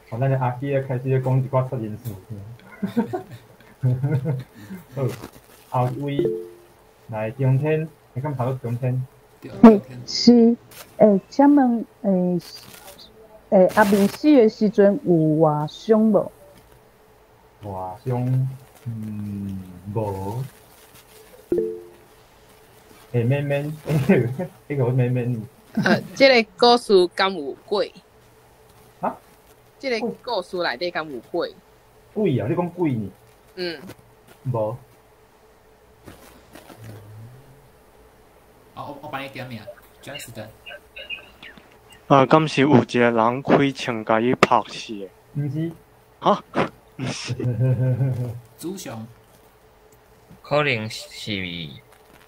好，咱阿喜开始讲一寡出人事。好，后一位来中天，你敢查到中天？是，请问，阿明死的时阵有外伤无？外伤，无。免，迄个免。这个故事敢有鬼？啊？这个故事内底敢有鬼？鬼啊！你讲鬼呢？无。我帮你点名 ，Justin。敢是有一个人开枪甲伊拍死的？毋是。哈？毋是。主上。可能是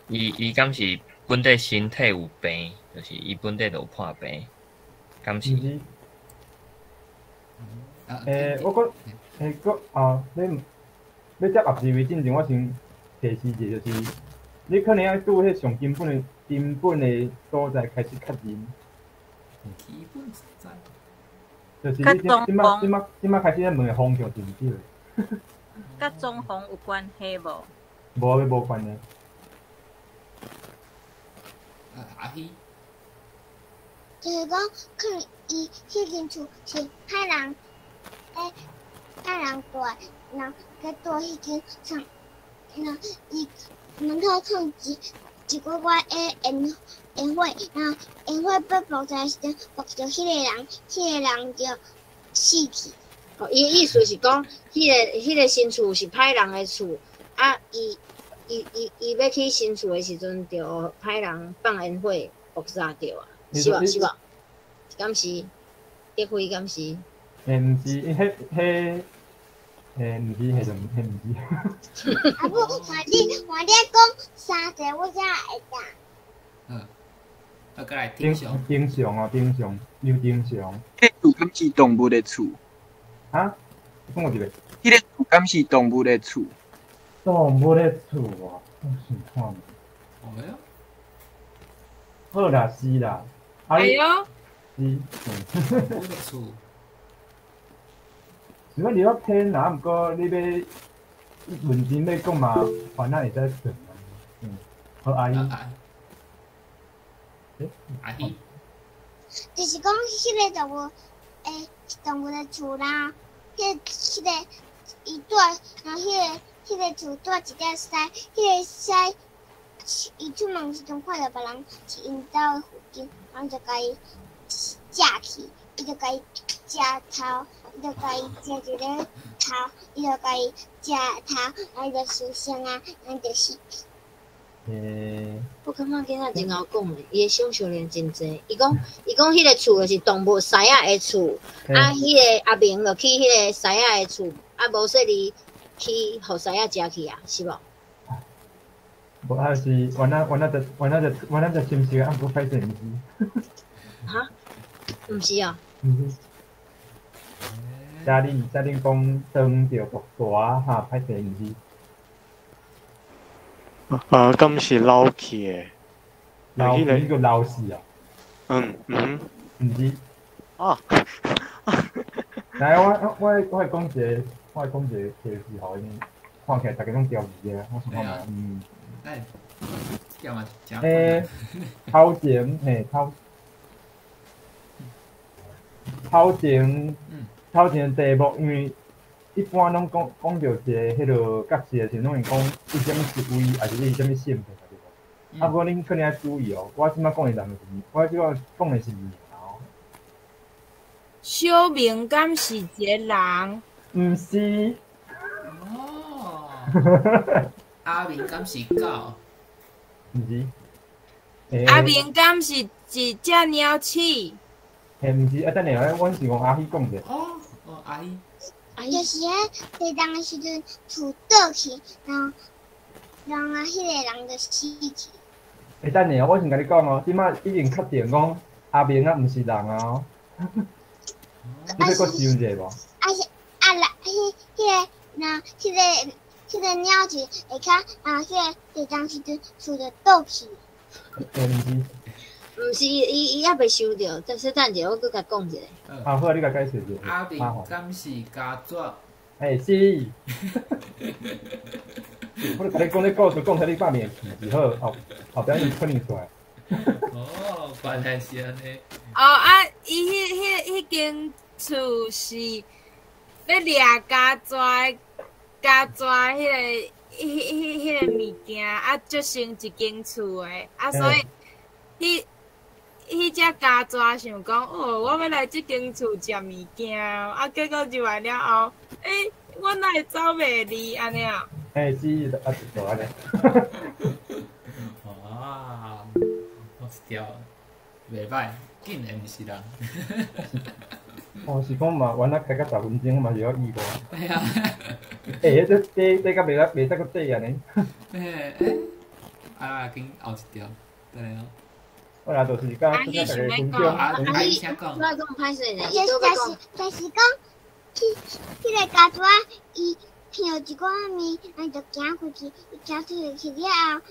伊敢是本地身体有病，就是伊本地就有破病，敢是？我讲，你接合字位进前，我先提示一下，就是你可能要拄迄上根本的所在开始确认。基本所在。就是你即摆开始咧问的方向是毋对的。甲中风有关系无？无关系。阿希。就是讲，可能伊迄间厝是歹人住，然后佮住迄间厂，然后伊门口放一乖乖的烟火，然后烟火要爆炸时阵，爆着迄个人就死去。伊意思是讲，迄个新厝是歹人的厝，伊要去新厝的时阵，就歹人放烟火爆炸掉啊，是吧？敢是？德惠敢是？毋是，毋是，毋是。啊不，我讲三个，我才会答。啊，过来丁上。丁上哦，丁上，刘丁上。迄厝敢是动物的厝？啊？讲一个。迄个厝敢是动物的厝？动物的厝啊，我想看。哦哟。好啦，是啦。哎哟。是。动物的厝。如果你要偏哪，毋过你要认真要讲嘛，反正会使算。好阿姨。阿姨。就是讲迄个动物，动物的厝啦，迄个伊住，然后迄个厝住一只狮，迄个狮伊出门时阵看到别人是因兜的附近，然后就甲伊架去，伊就甲伊食头。伊就甲伊食一个头，伊就甲伊食头，然后伊就受伤啊，然后就死去。我感觉囡仔真好讲诶，伊诶想象力真济。伊讲迄个厝就是动物狮仔诶厝，啊，迄个阿明就去迄个狮仔诶厝，啊，无说你去互狮仔食去啊，是无？无啊是，原来就心事，啊，毋过歹势毋是。哈？毋是啊。毋是。家恁讲当着毒大哈，歹势毋是？敢是老去诶？老去个老死啊？毋是。啊！来，我会讲一个提示互因，看起来大家拢钓鱼诶，我想看嘛，钓嘛，头前头前题目，因为一般拢讲到一个迄落角色的时，拢会讲伊什么职位，还是伊什么性别，对无？啊，不过恁可能要注意哦，我即摆讲的人是，我即摆讲的是名哦。小明敢是一个人？毋是。哦。阿明敢是狗？毋是。阿明敢是一只鸟鼠？毋是，等下，阮是用阿喜讲者。哦，阿姨。就是地震的时阵，厝倒去，然后迄个人就死去。等下，我先甲你讲哦，即摆已经确定讲阿明啊，毋是人啊。你要搁想者无？迄个鸟是会较，迄个地震时阵厝就倒去。毋是，伊还袂想着，但是等者我搁甲讲一个。好，你甲解释一下。阿明敢是家族？是。我甲你讲，你故事讲出你百面是好，后边伊肯定出来。哦，原来是安尼。伊迄间厝是要掠家族迄个物件，啊，就成一间厝诶，啊，所以迄只家族想讲，我要来即间厝食物件，啊，结果入来了后，我哪会走袂离安尼啊？是就安尼。哇，我一条袂歹，竟然毋是人。是讲嘛，原来开到10分钟嘛，是要意外。对啊。这甲袂使搁缀安尼。紧后一条，对哦。我啦就是甲大家分享。阿姨请讲。我讲歹势呢，就是讲，迄个家族伊听一寡物，咱就行过去，伊行出去了后，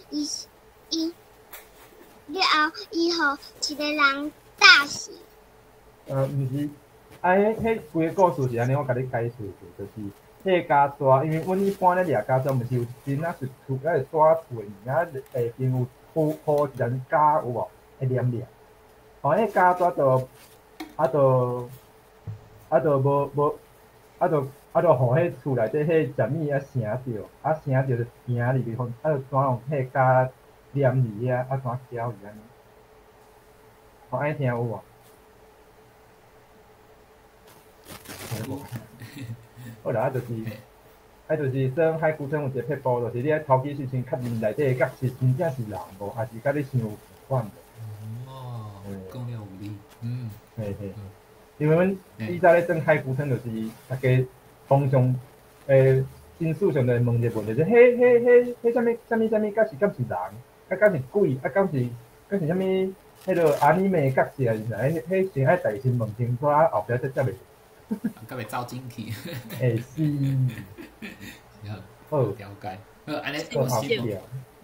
伊互一个人打死。毋是，迄规个故事是安尼，我甲你解释就是。迄个家族，因为阮一般咧掠家族，毋是有真啊是厝，还是抓厝的物件，边有铺一层胶有无？会黏黏。迄家族就互迄厝内底迄食物生着，生着就行入去，就怎用迄胶黏入遐，怎搅入安尼。安尼听有无？好啦，就是说海龟村有一个撇步，就是你喺头几时先确认内底个角色真正是人无，还是甲你想有款的。哦，讲了有理。嘿，因为阮以前咧做海龟汤，就是大家通常真事上就问一个问题，就是迄啥物，甲是人，甲是鬼，甲是啥物？迄个阿尼美角色啊，是啥？迄先爱大先问清楚，后壁才袂。甲袂走进去。是。好，了解。好，安尼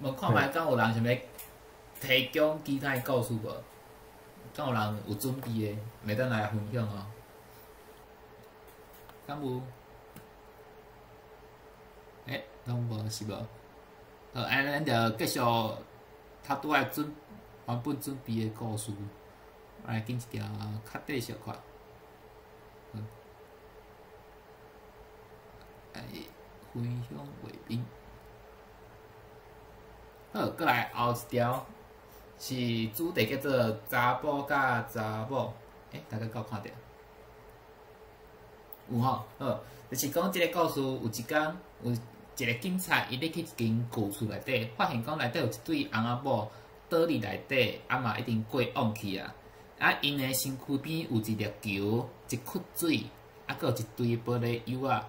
问看卖，敢有人想要提供其他故事无？敢有人有准备的，袂当来分享哦。敢有？拢无是无？好，安尼咱就继续他拄爱原本准备的故事，来紧一条较短小块。来分享画面。好，过来后一条是主题叫做查甫甲查某，大家有看到？有吼，好，就是讲即个故事有一天有一个警察，伊咧去一间旧厝内底，发现讲内底有一对翁仔某倒伫内底，嘛一定过往去啊！因的身躯边有一粒球，一窟水，佮有一堆玻璃幼仔。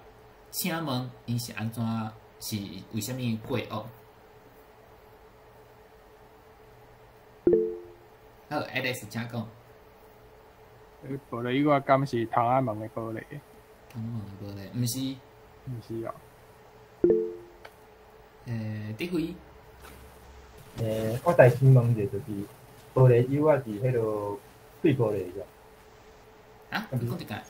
请问因是安怎？是为虾米过往？好 ，Alex 请讲。玻璃幼仔敢是窗仔门的玻璃？窗仔门的玻璃，毋是。毋是哦。伫位。我大先问者就是玻璃幼仔是迄落碎玻璃个。啊？你讲一下。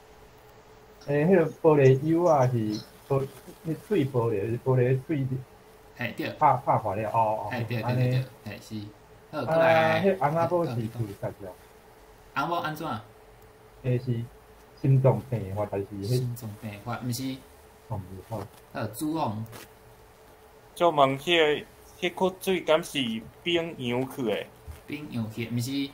迄个玻璃幼仔是碎玻璃，玻璃碎嘿对，拍坏了哦，对，嘿是。好，过来。迄翁仔某是自杀了。翁某安怎？是心脏病发，但是心脏病发，毋是。毋是好。主王。就问迄窟水敢是冰洋去的？冰洋去，毋是。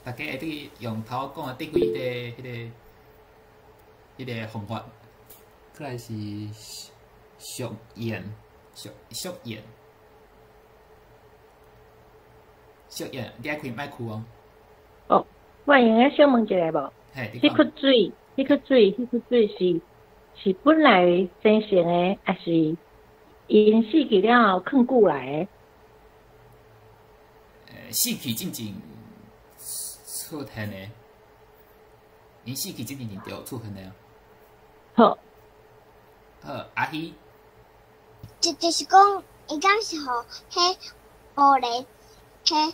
大家会去用头讲的顶位迄个方法，过来是俗谚，你爱开麦克哦。哦，我用个小问一下无？迄窟水是本来生成的，还是因死去了后囥久来的？死去进前出现的，因死去进前就出现的啊。好。好，阿希。就是讲，伊敢是互迄玻璃，迄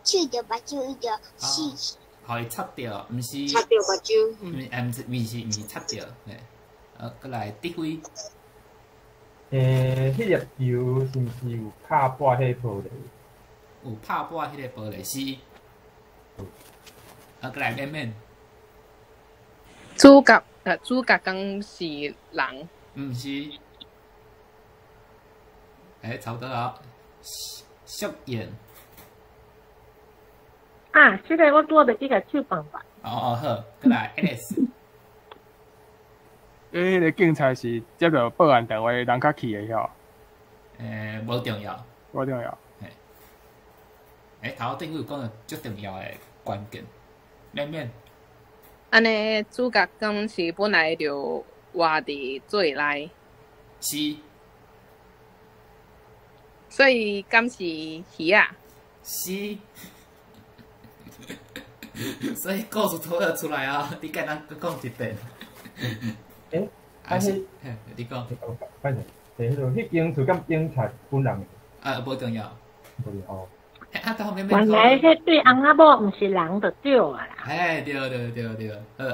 喙着目睭，伊着死去。互伊插着，毋是。插着目睭。毋是插着，过来滴灰。迄粒球是毋是有拍破迄玻璃？有拍破迄个玻璃是。过来面面。主角敢是人？毋是。差不多啊。俗谚。啊，即个我拄着去甲手放吧。好，过来 Alex。迄个警察是接到报案电话，人较去的晓？无重要。无重要。头顶有讲到最重要的关键，面面。安尼主角敢是本来就活伫水内？是。所以敢是鱼啊？是。所以故事拖了出来啊！你甲咱讲一遍。你讲。反正，迄间厝敢警察本人？无重要。无重要哦。原来迄对翁仔某毋是人就对啊啦。对。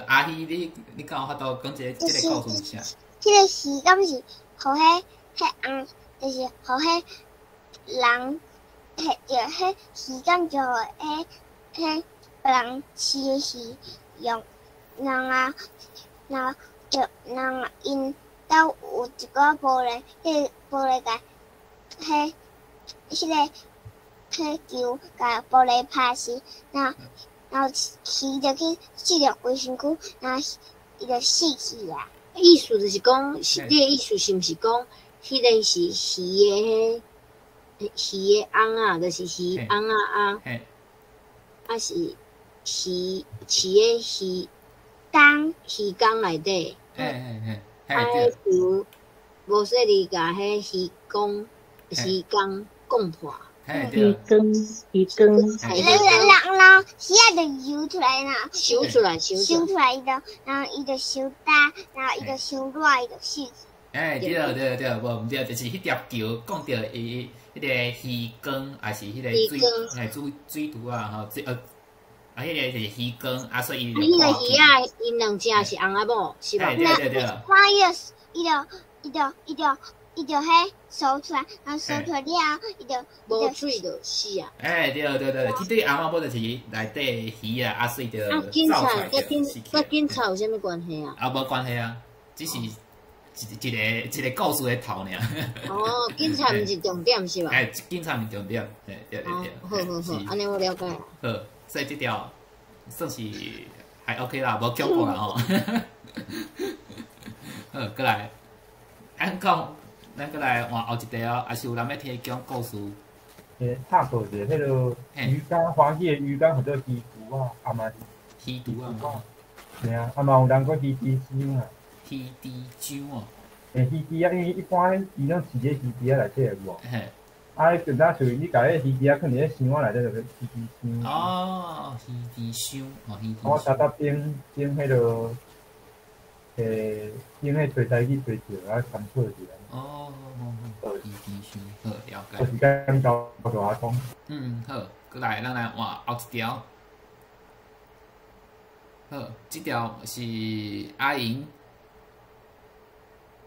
阿希，你敢有法度讲即个故事啥？迄个是敢是互迄翁，就是互迄人，摕着迄鱼竿就迄人饲是用人因兜有一个玻璃，迄玻璃甲迄球甲玻璃拍死，然后鱼就去刺着规身躯，然后伊就死去啊。意思就是讲，你的意思是毋是讲，迄个是鱼的鱼的翁啊，就是鱼翁啊是鱼的鱼缸内底，就无说你甲迄鱼缸讲破。鱼缸，然后鱼仔就游出来啦，游出来，然后伊就伤大，然后伊就伤热，伊就死。对，无毋对，就是迄条桥讲着伊迄个鱼缸，还是迄个水图啊，吼，迄个就是鱼缸，所以伊就迄个鱼仔，因两只是翁仔某，是吧？对。看伊就迄收出来，然后收出来了后，伊就无水就死啊！对，即对翁仔某就是内底鱼啊，所以就造出来就死去。甲警察有啥物关系啊？无关系啊，只是一个故事的头尔。哦，警察毋是重点是吧？警察毋是重点，对。好，安尼我了解。好，所以这条算是还 OK 啦，无恐怖啦吼。好，过来，咱过来换后一题哦，还是有人要听讲故事？插播者，迄个鱼竿，欢喜的鱼竿叫做鱼肚啊，啊嘛鱼肚啊，对啊，啊嘛有人讲鱼猪香啊，鱼猪香哦，鱼猪啊，因为一般伊拢饲咧鱼猪啊内底有无？啊，就当属于你甲迄鱼猪啊，放伫咧箱仔内底就叫鱼猪香。哦，鱼猪香，鱼猪。我搭顶迄个。用迄吹台去吹着，啊，干错一下。哦，鱼猪香，好了解。有时间交大家讲。好，过来，咱来换后一条。好，这条是阿莹。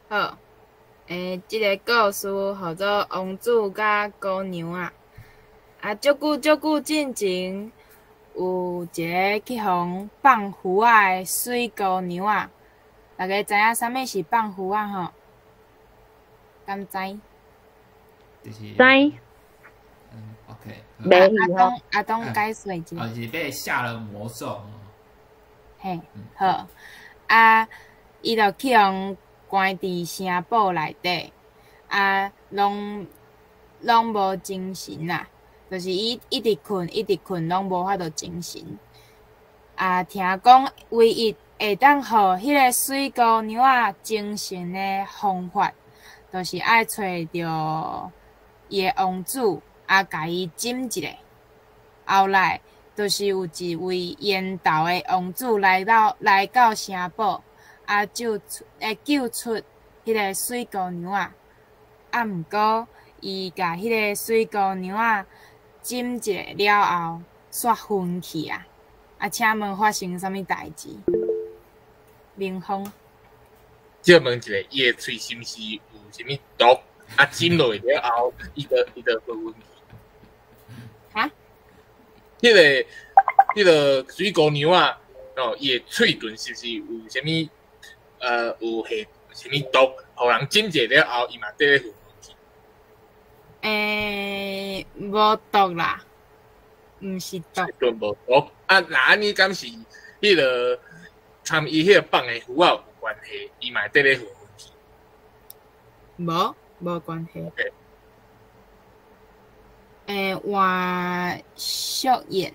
好，这个故事叫做王子甲姑娘啊。足久之前，有一个去互放鱼仔的水姑娘啊。大家知影啥物是放鱼仔吼？敢知？知。OK。阿东解说一下。是被下了魔咒。嘿，好。伊就去互关伫城堡内底，拢无精神啦，就是伊一直困，拢无法度精神。听讲唯一会当互迄个水姑娘仔精神的方法，就是爱找着伊的王子，甲伊斟一下。后来，就是有一位缘投的王子来到城堡，救出迄个水姑娘仔。毋过，伊甲迄个水姑娘仔斟一下了后，煞昏去啊！请问发生啥物代志？明峰，借问一下，伊的喙是毋是有啥物毒？浸落去了后，伊就昏去。哈？迄个水姑娘啊，伊的喙唇是毋是有啥物有下啥物毒？互人浸者了后，伊嘛得咧昏去。无毒啦，毋是毒。唇无毒那安尼敢是迄个？参伊迄个放的鱼仔有关系，伊嘛得咧混去。无关系。换淑妍。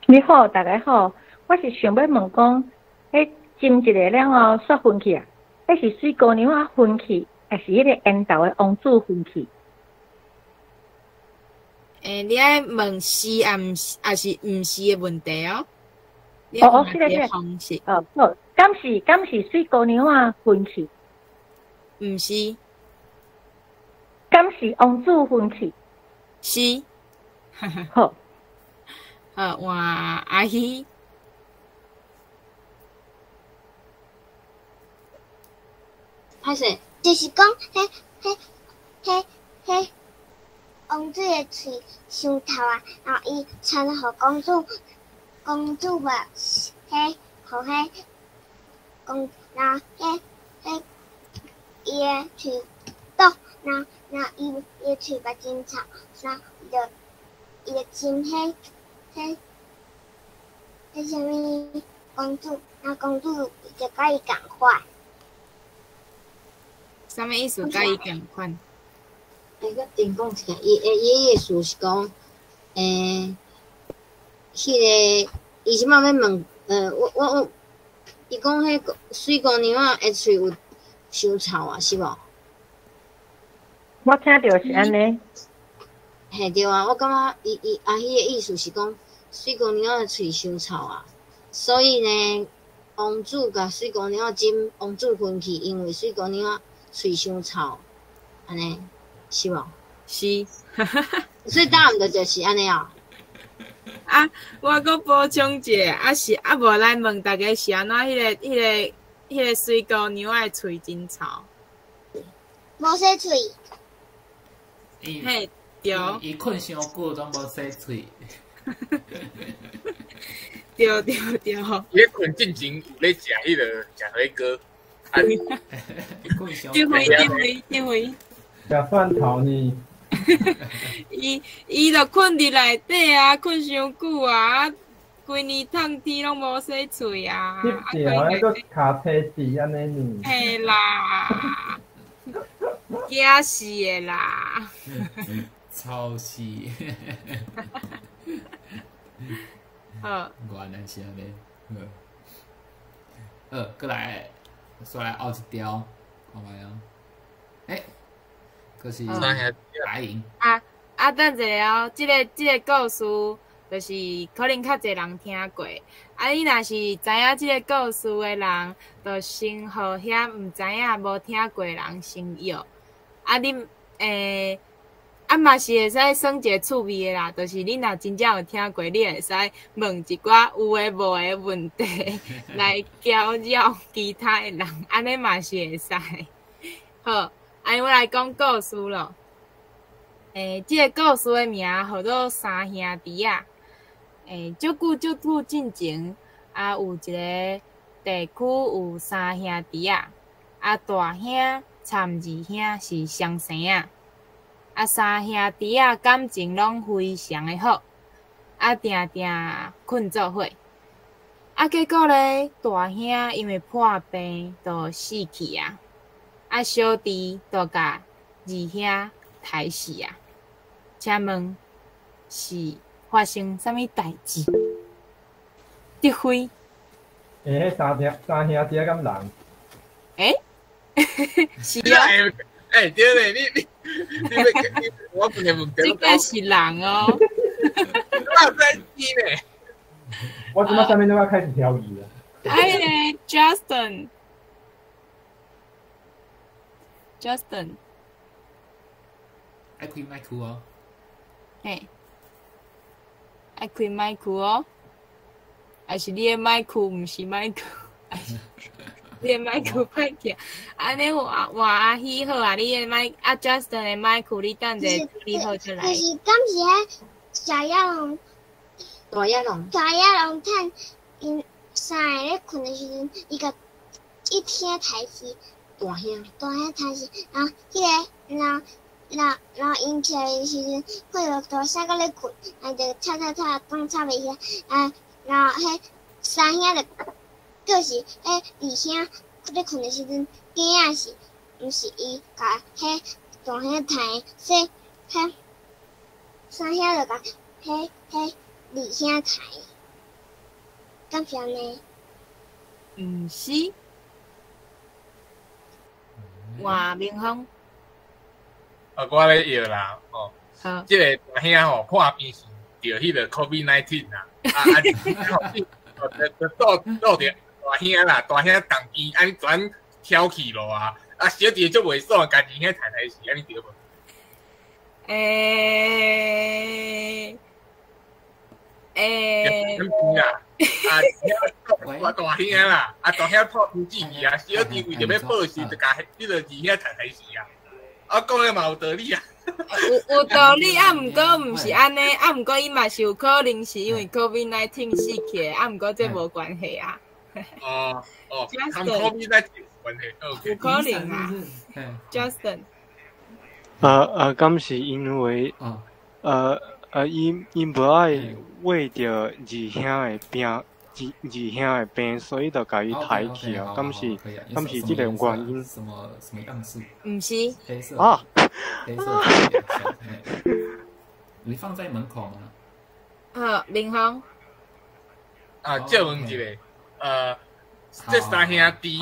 你好，大家好，我是想要问讲，迄斟一个了后煞昏去啊？迄是水姑娘仔昏去，还是迄个缘投的王子昏去？你爱问是还是毋是的问题哦。是的，方式。好，敢是水姑娘仔昏去？毋是。敢是王子昏去？是。好。换阿姨。歹势，就是讲，迄王子的喙伤透啊，然后伊传互公主吧，互然后伊的喙毒，然后伊的喙巴真臭，然后伊就亲迄啥物公主，然后公主就甲伊共款。啥物意思？甲伊共款？我顶讲一下，伊意思是讲，迄个伊即摆要问，我，伊讲迄个水姑娘仔的喙有伤臭啊，是无？我听到是安尼。嘿对啊，我感觉伊迄个意思是讲水姑娘仔的喙伤臭啊，所以呢，王子甲水姑娘仔斟王子分去，因为水姑娘仔喙伤臭，安尼是无？是。所以答案就是安尼啊。啊，我搁补充一下，是无来问大家是安怎迄个水姑娘仔的喙真臭？无洗喙。嘿，对。伊困伤久，拢无洗喙。对。伊咧困进前有咧食迄个食火锅，因为食蒜头呢。伊就困伫内底啊，困伤久啊，规年冬天拢无洗喙啊。对，还佫骹摕地安尼呢。嘿啦，惊死的啦！超死。好。原来是安尼。过来，再来后一条，看卖啊。就是阿英。等一下哦，即个故事就是可能较侪人听过。你若是知影即个故事的人，就先互遐毋知影、无听过的人先约。恁嘛是会使耍一个趣味的啦，就是你若真正有听过，你会使问一寡有诶无诶问题来搅扰其他的人，安尼嘛是会使。好。我来讲故事咯。即个故事的名叫做《三兄弟仔》。足久进前，有一个地区有三兄弟仔，大兄参二兄是双生仔。三兄弟仔感情拢非常的好，定定困做伙。结果咧，大兄因为破病，就死去啊。小弟就甲二兄刣死啊！请问是发生啥物代志？德辉。迄三兄弟敢人？是啊。对咧，你我问的问题。这个是人哦。我在知呢。我即摆上面都要开始漂移了。Justin， 爱开麦克哦。嘿，爱开麦克哦，还是你的麦克毋是麦克？你的麦克歹听，安尼阿喜好啊！你的麦Justin 的麦克，你等者处理好就来。就是敢是迄小野龙，大野龙趁因三个咧困的时阵，伊甲一天刣死。大兄刣死，然后然后因起来的时阵，看到大声搁咧困，就吵，讲吵袂起来，然后迄三兄就是二兄咧困的时阵，惊死，毋是伊甲迄大兄刣，所以迄三兄就甲迄二兄刣，敢是安尼？毋是。换明峰。我咧摇啦，好。即个大兄破病是着迄个 COVID-19 啦，就倒着大兄啦，大兄当边安尼转挑起咯小弟就袂爽，家己遐刣死，安尼对无？大兄啦，大兄破病治愈小弟为着要报仇，就甲迄个二兄刣死讲诶嘛有道理啊。有道理，毋过毋是安尼，毋过伊嘛是有可能是因为 COVID-19 死去，毋过这无关系啊。跟 COVID-19 有关系，有可能啊。Justin。敢是因为伊无爱为着二兄的病二兄的病，所以就甲伊抬去啊。敢是即个原因？什么样式？唔是。黑色啊，黑色。你放在门口吗？明峰。借问一个，这三兄弟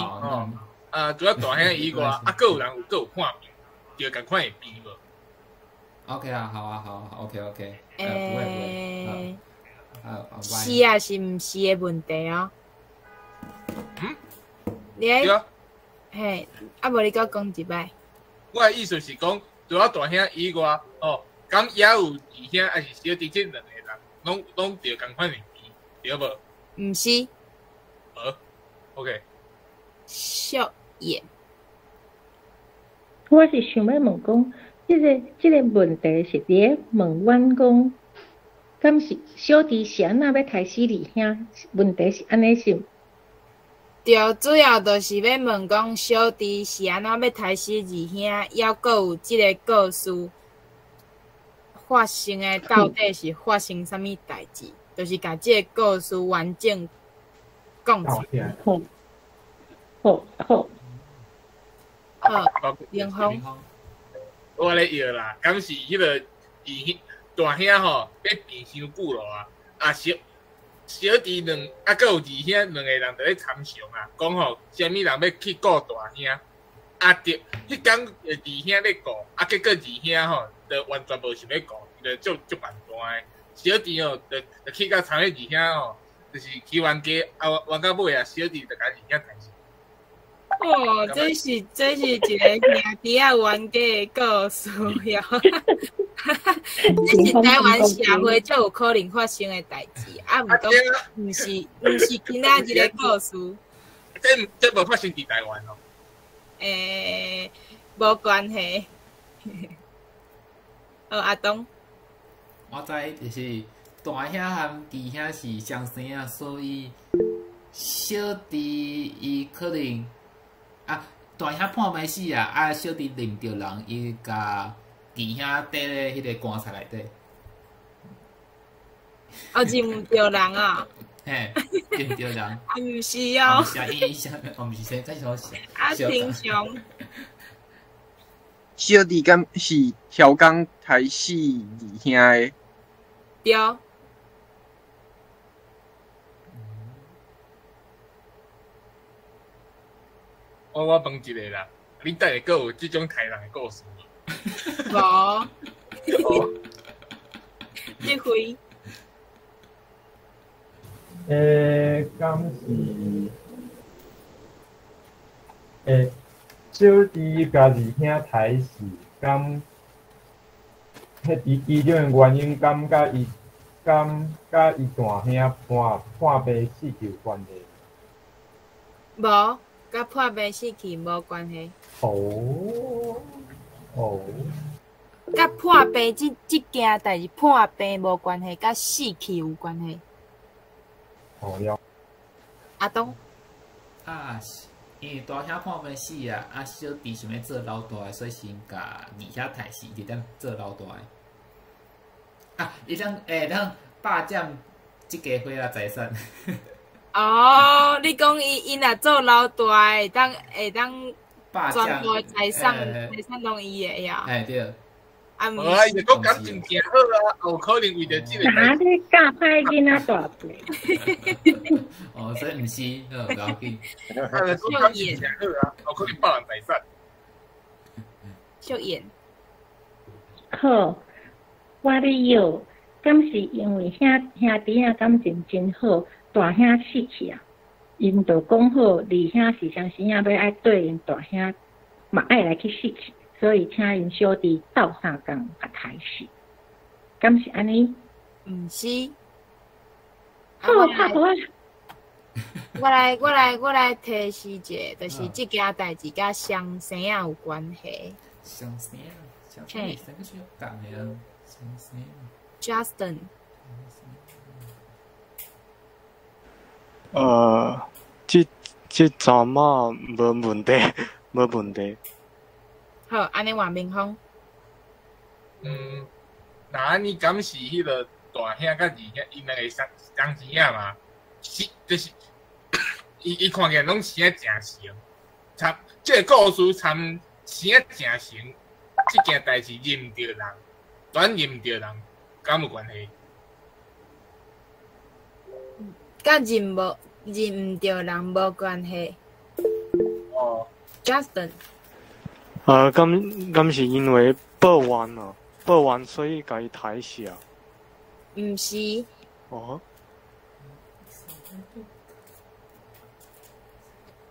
除了大兄以外，佫有人有判病，就共款会病无 ？OK 啊，好啊，好 ，OK。不会。是啊，是毋是的问题哦？你嘿，无你甲讲一摆。我的意思是讲，除了大兄以外，敢也有二兄还是小弟这两个人，拢着共款会病，对无？毋是。OK。小燕，我是想要问讲，即个问题是伫咧问阮讲，敢是小弟是安那要杀死二兄？问题是安尼是？对，主要就是要问讲，小弟是安那要杀死二兄，还佫有即个故事发生的到底是发生啥物代志？就是甲即个故事完整讲出来。好，明峰，我咧摇啦，敢是迄个大兄吼，要病伤久咯小弟佫有二兄两个人在咧参详啊，讲吼，啥物人要去顾大兄，着迄天二兄咧顾，结果二兄吼，就完全无想要顾，就足万端诶。小弟吼，就去到参迄二兄吼，就是去冤家，冤到尾啊，小弟就甲二兄杀死。这是一个兄弟啊冤家的故事哟，这是台湾社会最有可能发生的代志，毋过毋是今仔日的故事。这无发生伫台湾哦。无关系。阿东，我知就是大兄和二兄是相生啊，所以小弟伊可能。大兄判袂死啊！小弟认着人，伊甲二兄缀咧迄个棺材内底。认着人啊！嘿，认着人。毋是哦。毋是伊想，毋是先再想想。平常。小弟敢是调工杀死二兄的？对。我问一个啦，你等下佫有即种杀人的故事无？无。这回。敢是小弟甲二兄杀死，敢迄其中的原因，敢甲伊大兄判病死去有关系？无。甲破病死去无关系。甲破病即件代志破病无关系，甲死去有关系。了。阿东。因为大兄判病死啊，小弟想要做老大，所以先甲二兄杀死，就当做老大。伊当霸占即家伙仔财产。你讲伊若做老大，会当全部财产拢伊的呀？对。伊就讲感情真好啊，有可能为着即个。哪你教歹囡仔大所以毋是，不要紧。讲感情真好啊，有可能霸人财产。秀妍。好，我咧摇，敢是因为兄弟仔感情真好。大兄死去啊，因就讲好，二兄是相时仔要爱对因大兄，嘛爱来去死去，所以请因小弟斗相共甲杀死，敢是安尼？毋是。我来提示一下，就是即件代志甲相生仔有关系。相生嘿，三个是有共的啊，相生。Justin。这阵嘛无问题，无问题。好，安尼换明峰。那你敢是迄个大兄甲二兄，因两个相生仔嘛？就是伊看起来拢生正成，参即个故事参生正成，即件代志认唔着人，转认唔着人，敢有关系？甲认唔着人无关系。哦 ，Justin。咁是因为报完啊，报完所以甲伊抬死啊？毋是。哦。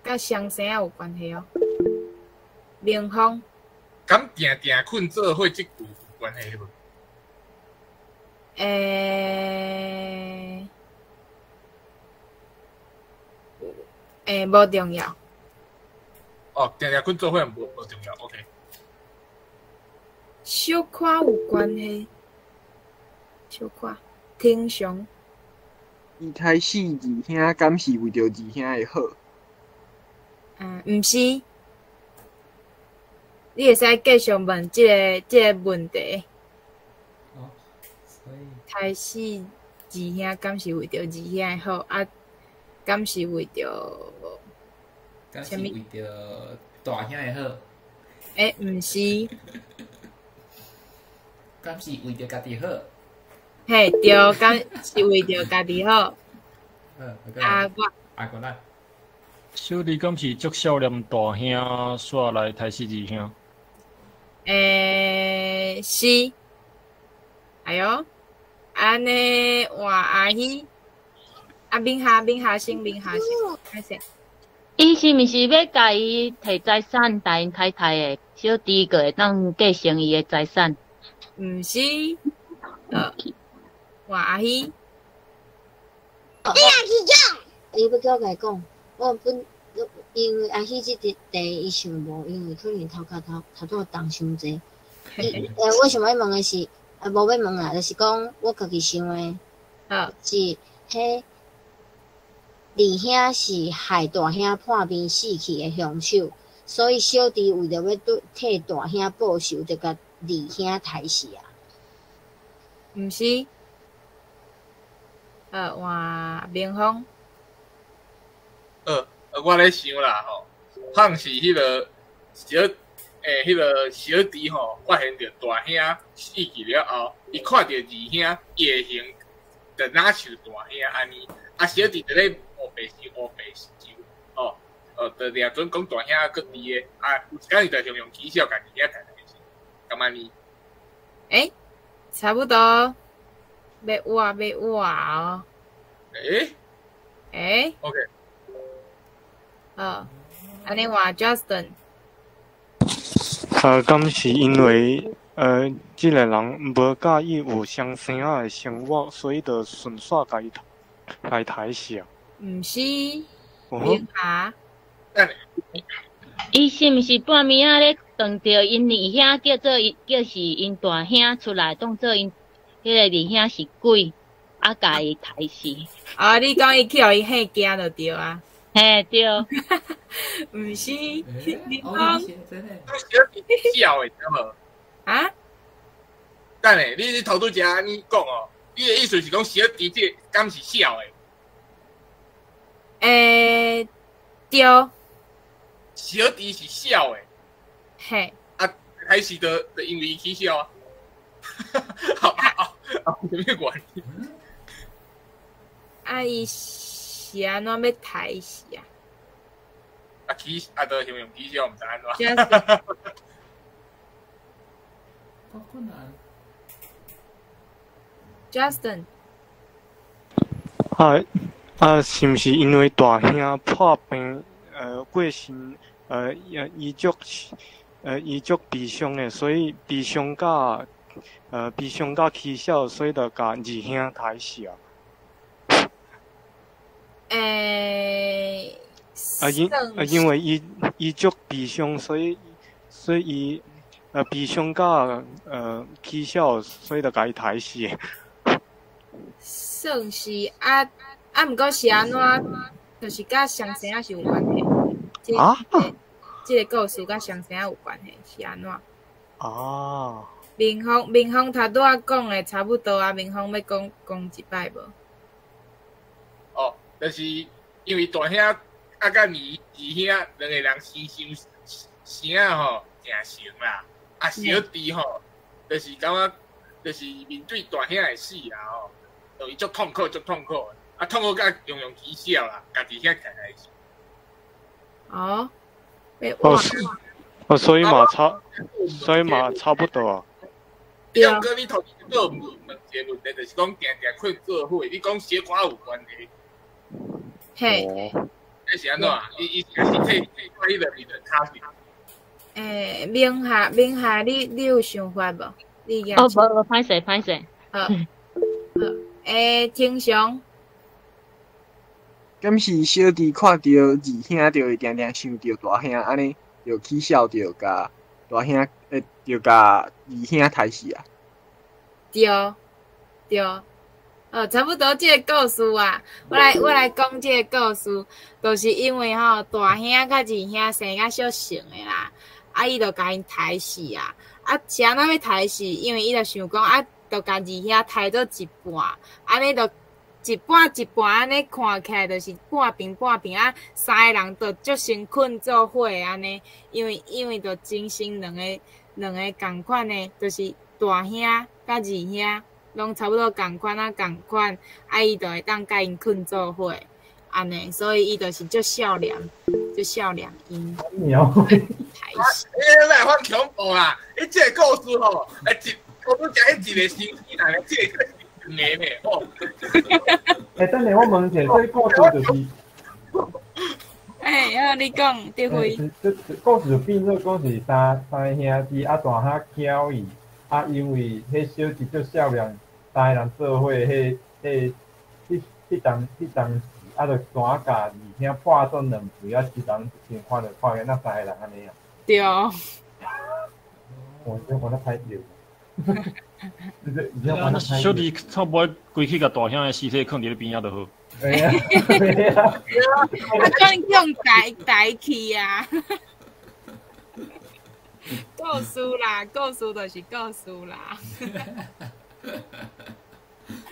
甲双生有关系哦。明峰。敢定定困做伙即句有关系无？无重要。哦，定定困做伙无重要 ，OK。小可有关系，小可平常。伊开始二兄，敢是为着二兄的好？毋是。你会使继续问即个问题。哦，所以开始二兄敢是为着二兄的好啊？敢是为着？敢是为着大兄的好？毋是。敢是为着家己好？嘿，对，敢是为着家己好。我来。小弟敢是足少年大兄煞来抬死二兄？是。哎哟，安尼换阿姨，明下先，开始。伊是毋是要甲伊摕财产，大因太太的小弟个会当继承伊的财产？毋是。换阿姨。你也去讲。伊要叫我讲，我本因为阿喜即题伊想无，因为可能头拄动伤济。为什么要问的是？无要问啊，就是讲我家己想的，是迄二兄是害大兄破病死去的凶手，所以小弟为着要替大兄报仇，就甲二兄刣死啊。毋是。换明峰。我咧想啦吼，倘是迄个迄个小弟吼，发现着大兄死去了后，伊看着二兄夜行，就哪像大兄安尼，啊小弟就咧乌白受，哦，就掠准讲大兄搁伫诶，啊有一间伊就常用起笑，家己遐谈谈，咁安尼。差不多，要画哦。OK。安尼话 Justin。敢是因为即个人无介意有双生仔的生活，所以就顺续甲伊抬死啊？毋是。明下。伊是毋是半暝仔咧撞着因二兄叫是因大兄出来，当做因迄个二兄是鬼，啊，甲伊刣死。你讲伊去互伊吓惊就对啊。嘿，对。毋是，你讲。小弟笑诶，知无？啊？等下，你头拄则安尼讲哦，你的意思是讲小弟这敢是笑诶？对。小弟是笑诶。嘿。还是就因为伊起笑啊？好，有咩关系？伊是安怎要刣死啊？就形容起笑，毋知安怎。好困难。Justin。是毋是因为大兄破病过身伊足悲伤诶，所以悲伤甲起笑，所以就甲二兄刣死啊？因为伊足悲伤，所以伊悲伤甲起笑，所以就甲伊刣死。算是毋过是安怎？就是甲双生仔是有关系。即个故事甲双生仔有关系，是安怎？明峰头拄仔讲诶差不多啊，明峰要讲一摆无？就是因为大兄啊甲二兄两个人声吼诚像啦，啊小弟吼，就是感觉就是面对大兄的死啦吼，就伊足痛苦，啊痛苦甲用起笑啦，家己遐开始。哦，所以嘛差不多啊。对啊，哥，你头前个问一个问题，就是讲定困做伙，你讲写歌有关系。嘿，那是安怎？伊是替迄个你的咖啡。明夏，你有想法无？你无歹势。正常。敢是小弟看到二兄，就会定定想到大兄，安尼就起笑，就甲大兄，就甲二兄抬死啊。对，差不多这个故事啊，我来讲这个故事，就是因为吼大兄甲二兄生甲小性的啦，啊伊就甲因抬死啊，是安怎要抬死？因为伊就想讲就甲二兄抬做一半，安尼就。一半安尼看起来就是半平三个人就足先困做伙安尼，因为就精神两个共款的，就是大兄甲二兄拢差不多共款，伊就会当甲因困做伙安尼，所以伊就是足少年因。来发恐怖啦！即个故事吼，我都讲迄一个新鲜人，即个。硬诶哦！等下我问一下，这故事就是，你讲，对会。故事就变做讲是三兄弟大兄巧伊，因为迄小弟足少年，三个人做伙，迄当时，就单甲二兄破做两倍，一人先看见那三个人安尼啊。对。我那歹掉。小弟差不多规气甲大兄的尸体放伫咧边仔就好。讲用代去啊！故事就是故事啦。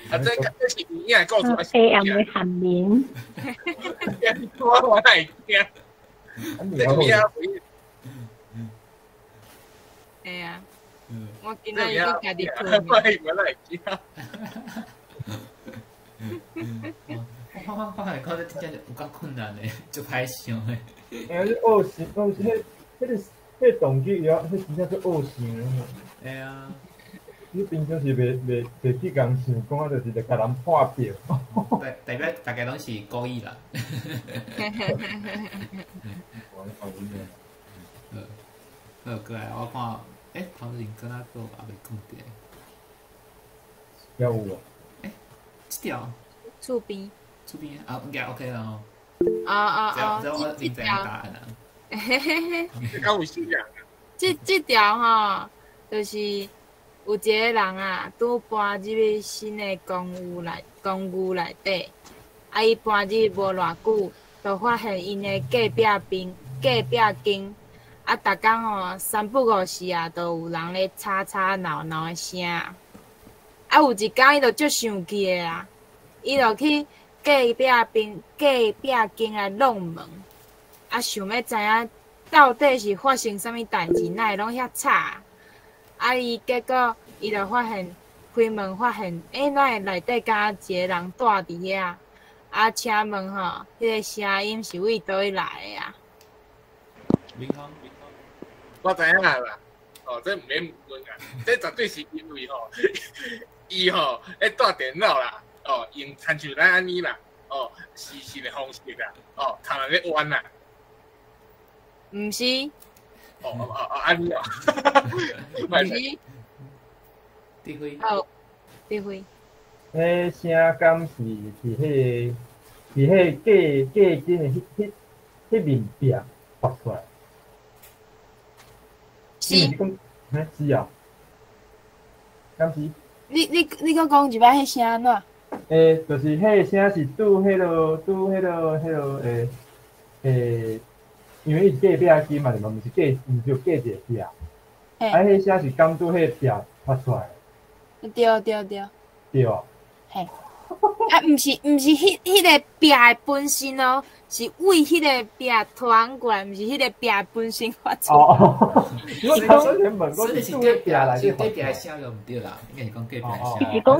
这是你也告诉我。AM 的喊名。我来听。我今仔日佫家己困。我来听。我来讲，这真正有够困难的，足歹想的。你恶心，迄动机了，迄真正是恶心的。啊。你平常是袂去共想，讲就是甲人破掉。代表大家拢是故意啦。好，过来我看。头前敢若都也未讲着。有无？这条。厝边应该 OK 啦吼。只要我认真答案啦。敢有信仰？这条吼，就是有一个人啊，拄搬入去新的公寓内底，伊搬入无偌久，就发现因的隔壁间。逐工吼三不五时啊，都有人咧吵闹的声。有一工伊就足生气的啦，伊就去隔壁间来弄门，想要知影到底是发生啥物代志，哪会拢遐吵？结果伊就发现开门发现，哪会内底敢一个人住伫遐？请问吼，迄个声音是为倒位来的啊？我知影啦，这唔免问啊，这绝对是因为伊带电脑啦，用参像咱安尼啦，视讯的方式啦，头人咧弯啦。毋是。安尼哦。毋是。智慧。智慧。迄声感是迄隔间的迄面壁发出来。是啊，敢是？你搁讲一摆迄声安怎？就是迄个声是拄迄落因为伊是隔壁间嘛，毋是隔一个壁，迄声是刚拄迄壁发出来。对。对啊。嘿，毋是迄个壁的本身哦，是为迄个壁传过来，毋是迄个壁本身发出。哦，因为他说原本所以是隔壁来，隔壁的声又毋对啦，应该是讲隔壁的声。伊是讲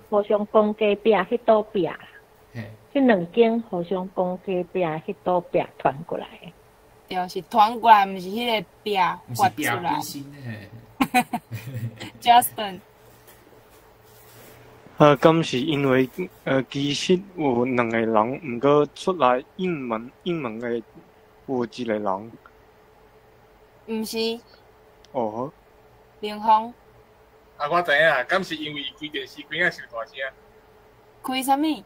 互相讲隔壁迄道壁，即两间互相讲隔壁迄道壁传过来。对，是传过来，毋是迄个壁发出来。Justin。敢是因为其实有两个人，毋过出来应门的有一个人。毋是。哦。凌峰。我知影，敢是因为伊开电视开啊，伤大声。开啥物？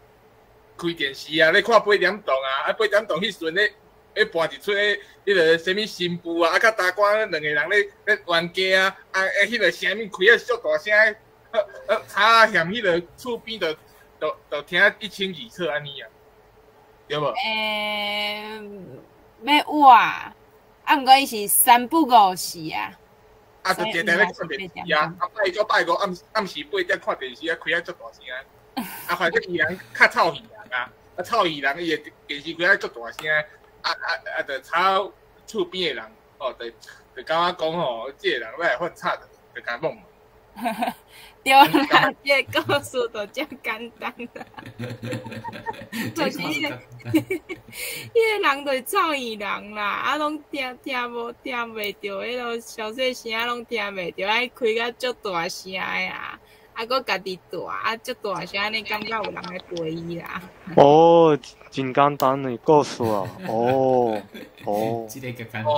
开电视啊！咧看8点档啊，8点档迄时阵咧播一出迄个啥物新妇啊，甲大官两个人咧冤家啊，迄个声物开啊，足大声。差嫌迄个厝边就听120册安尼啊，对无？要活啊，毋过伊是3不5时啊。就定定咧看电视啊，拜五暗时8点看电视啊，开啊足大声。反正伊人较臭戏人啊，臭戏人伊个电视开啊足大声，就差厝边的人就感觉讲吼，即个人要来犯错就甲弄。对啦，这个故事就这简单啦。就是迄个人就是臭艺人啦，拢听袂着，迄落小细声拢听袂着，爱开甲足大声的啊，搁家己大，足大声安尼，感觉有人来陪伊啦。哦，真简单的故事啊！哦，这个较简单，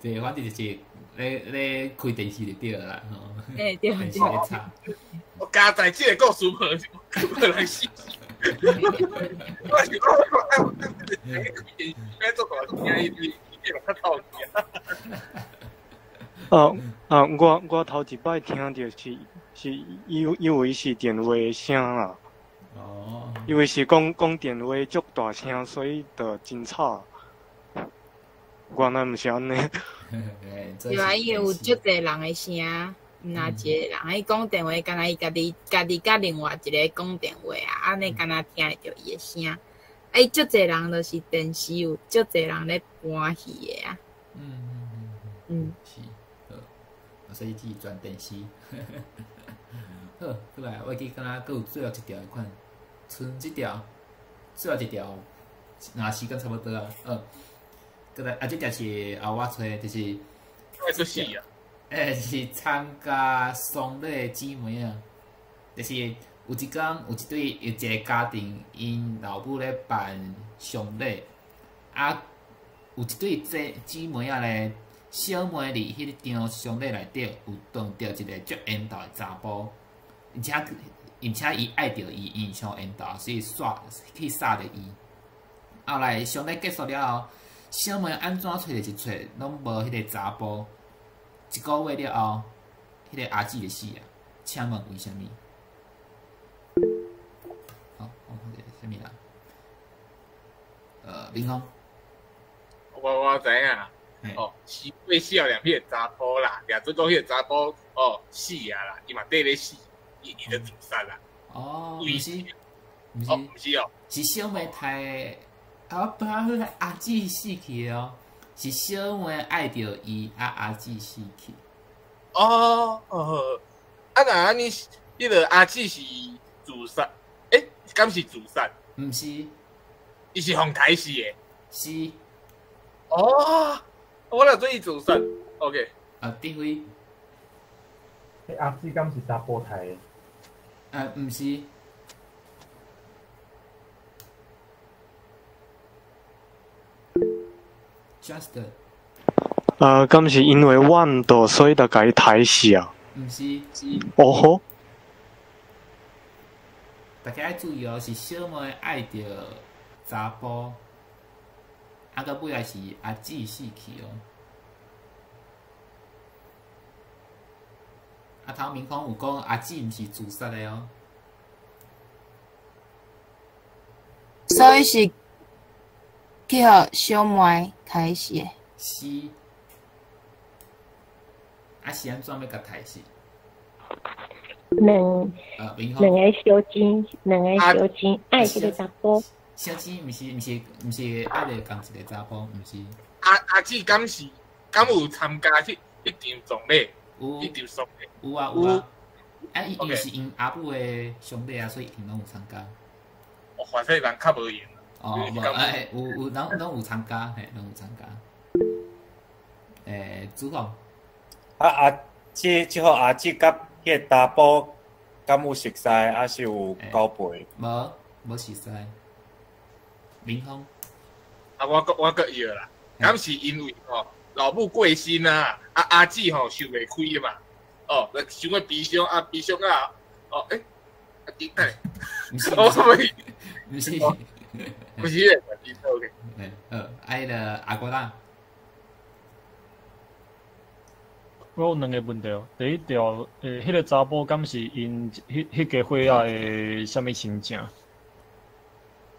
对，反正就是。咧开电视就对啦，吼。对。电视咧插。我加在即个故事无人死。我是讲，开电视要做大声，伊较透气。我头一摆听到是以为是电话的声啦。哦。以为是讲电话足大声，所以就真吵。原来毋是安尼。对啊，伊有足侪人的声，毋若一个人。伊讲电话，敢若伊家己甲另外一个讲电话啊，安尼敢若听会着伊的声。伊足侪人就是电视有足侪人咧搬戏的啊。是，所以只转电视。好，过来，我记敢若佫有最后一条款，剩即条，最后一条，时间差不多啊。过来，这条是我找的，就是。是啊。是参加丧礼的姊妹啊，就是有一天有一个家庭，因老母咧办丧礼，有一对姊妹啊咧，小妹伫迄场丧礼内底有碰到一个足缘投的查甫，而且伊爱着伊，因像缘投，所以去杀着伊。后来丧礼结束了后，小妹安怎找着一找，拢无迄个查甫。1个月了后，迄个阿姊就死啊！请问为虾米？好，我看下虾米啦？林峰，我知影，是过少年迄个查甫啦，掠做讲迄个查甫死啊啦，伊嘛缀咧死，伊就自杀啦。毋是，毋是哦，是小妹太不然阿姊死去哦。是小妹爱着伊，阿姊死去。那安尼，迄个阿姊是自杀？敢是自杀？毋是，伊是互刣死的。是。我了做伊自杀。OK。丁辉。阿姊敢是查甫刣的？毋是。敢是因为怨妒，所以就甲伊刣死啊？毋是。吼！大家要注意哦，是小妹爱着查甫，到尾也是阿姊死去哦。头面讲有讲阿姊毋是自杀的哦。所以是。去互小妹刣死的。是。是安怎要甲刣死？两个相争爱迄个查甫。小姊毋是爱来讲一个查甫，毋是。阿姊敢有参加迄一场葬礼？有一场丧礼。有啊有啊。啊，伊是因阿母的兄弟啊，所以因拢有参加。哦，反正人较无闲。哦，无有拢有参加，嘿，拢有参加。主讲。即号阿姊甲迄个查甫敢有熟识，还是有交陪？无熟识。民风。啊，我个摇啦，敢是因为吼老母过身啊，阿姊吼受袂开嘛，哦，想要悲伤啊，哦，顶代，我袂，毋是，不是诶，OK， 迄个阿哥啦。我有两个问题哦。第一条，迄个查甫敢是因迄个伙仔的啥物亲情？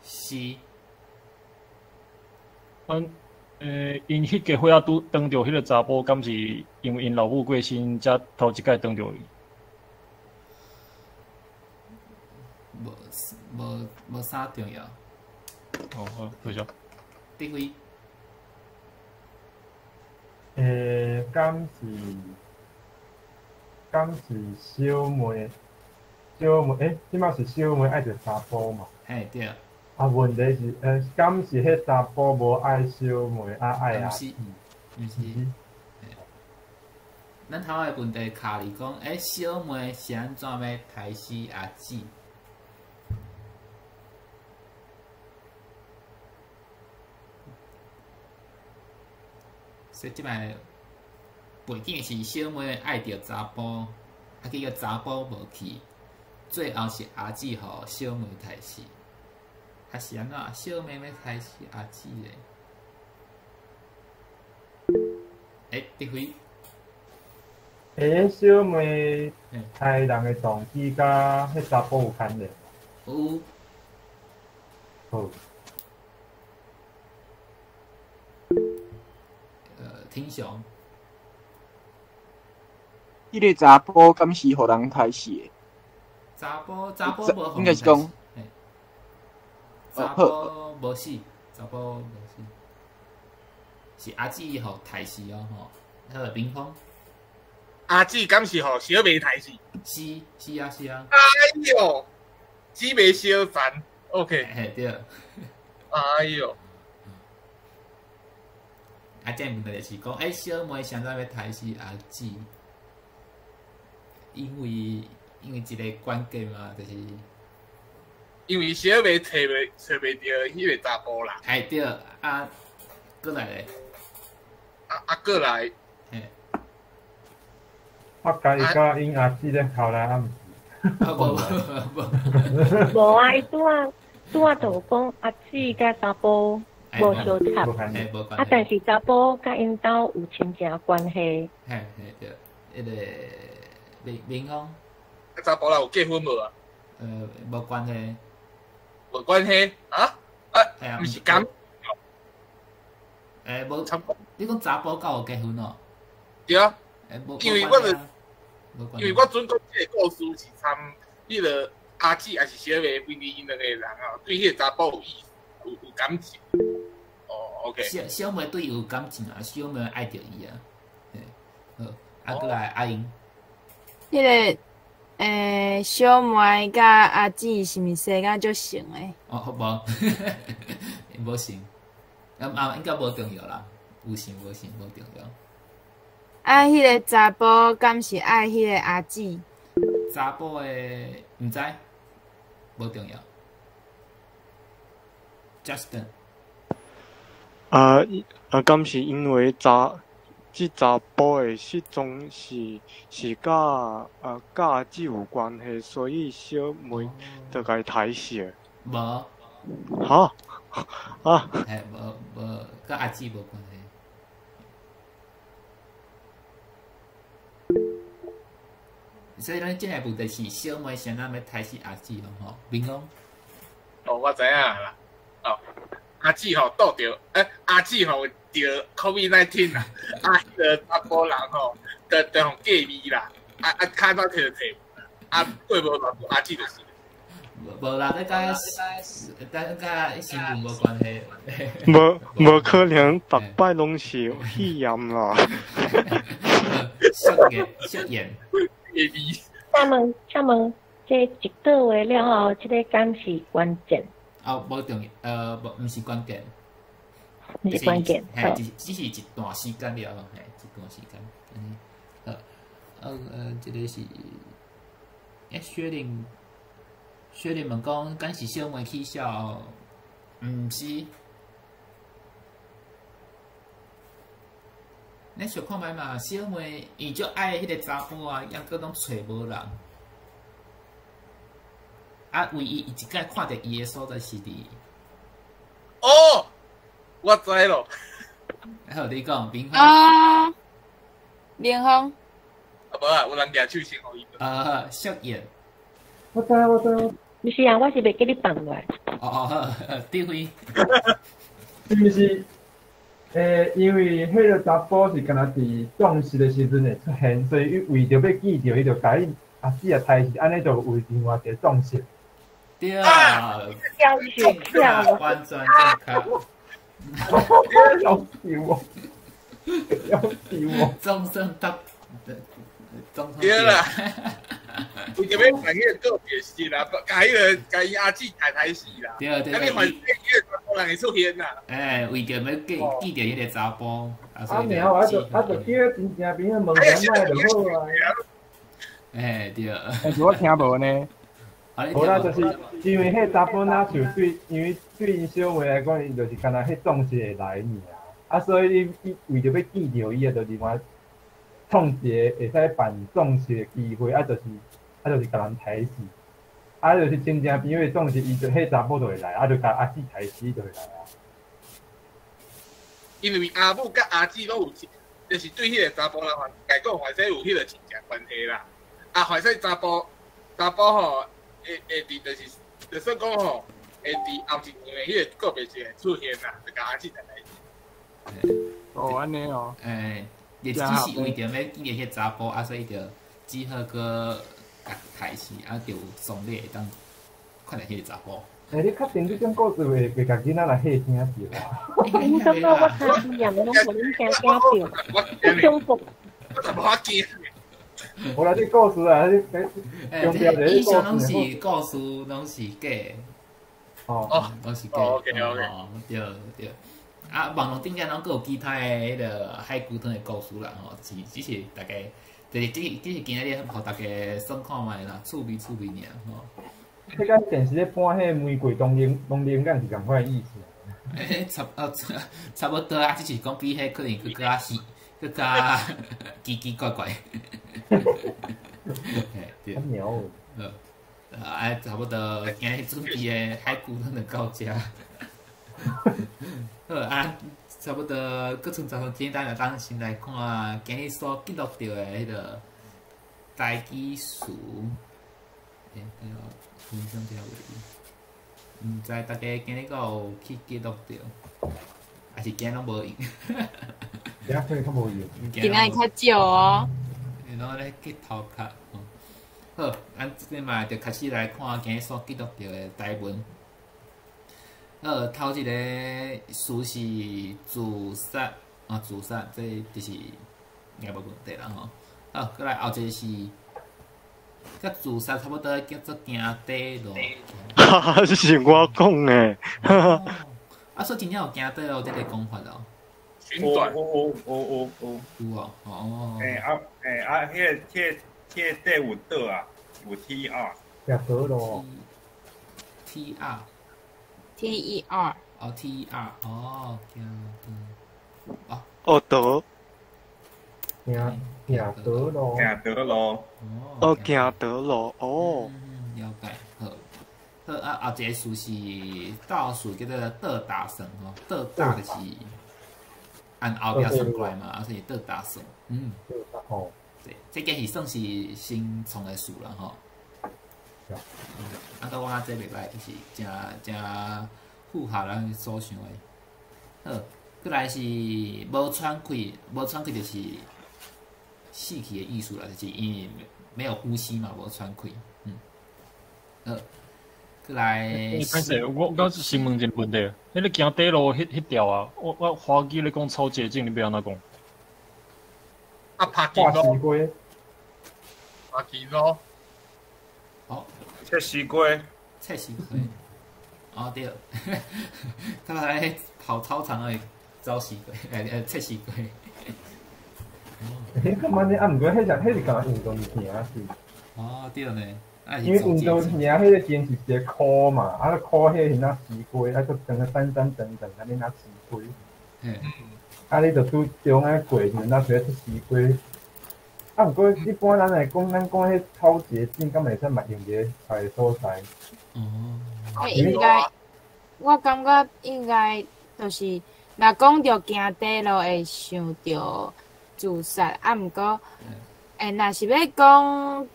是。因迄个伙仔拄当着迄个查甫，敢是因为因老母过身，才头一摆当着伊？无啥重要。哦，好，多谢。顶位。敢是小妹，即马是小妹爱着查甫嘛？嘿，对。啊，问题是，敢是迄查甫无爱小妹，爱阿姊？毋是。咱头个问题卡哩讲，小妹是安怎要杀死阿姊？所以即摆背景是小妹爱着查甫，结果查甫无去，最后是阿姊互小妹杀死。还是安怎？小妹要杀死阿姊嘞？第回。小妹杀人的动机甲迄查甫有牵连？有。好。挺雄。迄个查甫敢是互人杀死的？查甫无应该是讲。查甫无死，查甫无死，是阿姊互杀死哦吼。迄个民风。阿姊敢是互小妹杀死？是啊。哎呦，姊妹相残 ，OK。嘿对。哎呦。这问题就是讲，小妹现在要杀死阿姊，因为一个关键嘛，就是因为小妹找袂着迄个查甫啦。哎对，过来咧。过来。嘿。我甲伊甲因阿姊咧头来暗时。无啊，伊拄啊就讲阿姊甲查甫。无相插，但是查甫甲因兜有亲情关系。嘿对，迄个民风。查甫人有结婚无啊？无关系。无关系啊？毋是咁。无。你讲查甫甲有结婚哦？对啊。因为我准讲即个故事是参迄个阿姊还是小妹，因为因两个人啊，对迄个查甫有意思。有感情，哦 ，OK。小妹对伊有感情啊，小妹爱着伊啊，好，过来阿英。迄个小妹甲阿姊是毋生甲足像诶？哦，无像，应该无重要啦，有像无像无重要。迄个查甫敢是爱迄个阿姊？查甫诶，毋知，无重要。Justin， 敢是因为查甫的失踪是甲阿姊有关系，所以小妹就该杀死。无。哈？无，甲阿姊无关系。所以咱即个问题是小妹先咱要杀死阿姊咯吼，民风。哦，我知影啦。哦，阿姊吼倒着，阿姊吼着 COVID-19 啦，迄个查甫人吼，就互隔离啦，骹仔摕，过无偌久阿姊就死。无啦，你甲新闻无关系。无可能，逐摆拢是有肺炎啦。适应。请问，这一个月了后，这个敢是关键？哦，无重要，毋是关键。毋是关键，嘿，只是一段时间了咯，嘿，一段时间。这个是，雪玲问讲，敢是小妹起笑？毋是。咱想看觅嘛，小妹伊足爱迄个查甫啊，抑搁拢找无人。啊，唯一伊一摆看到伊的所在是伫。哦，我知咯。好，你讲明啊，林峰。无啊，有人举手先互伊。萧燕。我知。不是啊，我是袂记你放落来。哦，智慧。是毋是？因为迄个查甫是敢若伫壮士的时阵会出现，所以伊为着要记着，伊就甲伊阿姊啊抬起，安尼就为另外一个壮士。对啊，完全正确。要死我！终身得。对啦，为着要扮迄个个别戏啦，甲伊阿姊抬死啦。对。啊，你反正迄个查甫人会出现啦。为着要记着迄个查甫，啊名我就叫真正边个问人来就好啊。对。但是我听无呢。无啦，就是因为迄查甫哪就对，因为对因小妹来讲，伊就是干那迄壮士会来尔，啊，所以伊为着要记着伊，就另外创一个会使办壮士的机会，就是甲人抬死，就是真正边个壮士，伊就迄查甫就会来，就甲阿姊抬死就会来啊。因为阿母甲阿姊拢有，就是对迄个查甫人来讲，还是有迄个亲情关系啦。啊，还是查甫吼。会伫就是说讲吼，会伫后一年的迄个个别性出现啦，就甲阿姊来。哦，安尼哦。也只是为着要记着迄查甫，所以就只好个甲抬死，就爽利会当看到迄个查甫。你确定这种故事会甲囡仔来吓听着啊？你感觉我看边人拢互恁惊着，不舒服。我怎么好惊？无啦，这故事啊，强调的以上拢是故事，拢是假。拢是假。OK。对。啊，网络顶间拢阁有其他的迄个海龟汤的故事啦，只是大家，就是只是今日互大家爽看卖啦，趣味尔吼。迄甲电视咧播迄玫瑰龙鳞敢是共款意思。差不多啊，只是讲比迄可能更加细。更加奇奇怪怪，对，差不多今日准备的海龟汤就到这。好差不多，佫剩10分钟，咱就当先来看今日所记录到的迄个台语词。分享这位，毋知大家今日阁有去记录到，还是今日拢无用？今仔较无用，今仔较少哦。然后咧去头壳，好，即嘛就开始来看今日所记录到的台文。头一个词是自杀，自杀，这就是应该无问题啦吼。好，再来后一个是，甲自杀差不多叫做行底路。这是我讲的。所以真正有行底路这个讲法哦。有哦。迄个底有倒啊，有 TR。行倒路。TR。TER。TER。倒。行倒路。行倒路。了解，好。后一个词是倒数，叫做倒打算吼，倒打就是按后壁算过来嘛，所以倒打算。对，这个是算是新创的词啦吼。到我这袂歹，就是真符合咱所想的。好，再来是无喘气，无喘气就是死去的意思啦，就是因为没有呼吸嘛，无喘气。过来。歹势，我先问一个问题，迄个行底路迄条啊，我华语咧讲超捷径，你要安怎讲？啊，爬金咯，爬金咯。哦，切西龟，切西龟。哦对，刚才跑操场的找西龟，切西龟。迄干嘛呢？啊，毋过迄是干运动行是。哦对呢。因为运动行，迄个坚是一个箍嘛，啊，箍迄个那西龟，啊，佮整个三等，安尼那西龟。啊，你着拄中安过，就那时出西龟。啊，毋过一般咱来讲，咱讲迄超捷径，敢袂使嘛用个个所在。应该，我感觉应该就是，若讲着行底路会想着自杀，啊，毋过，若是要讲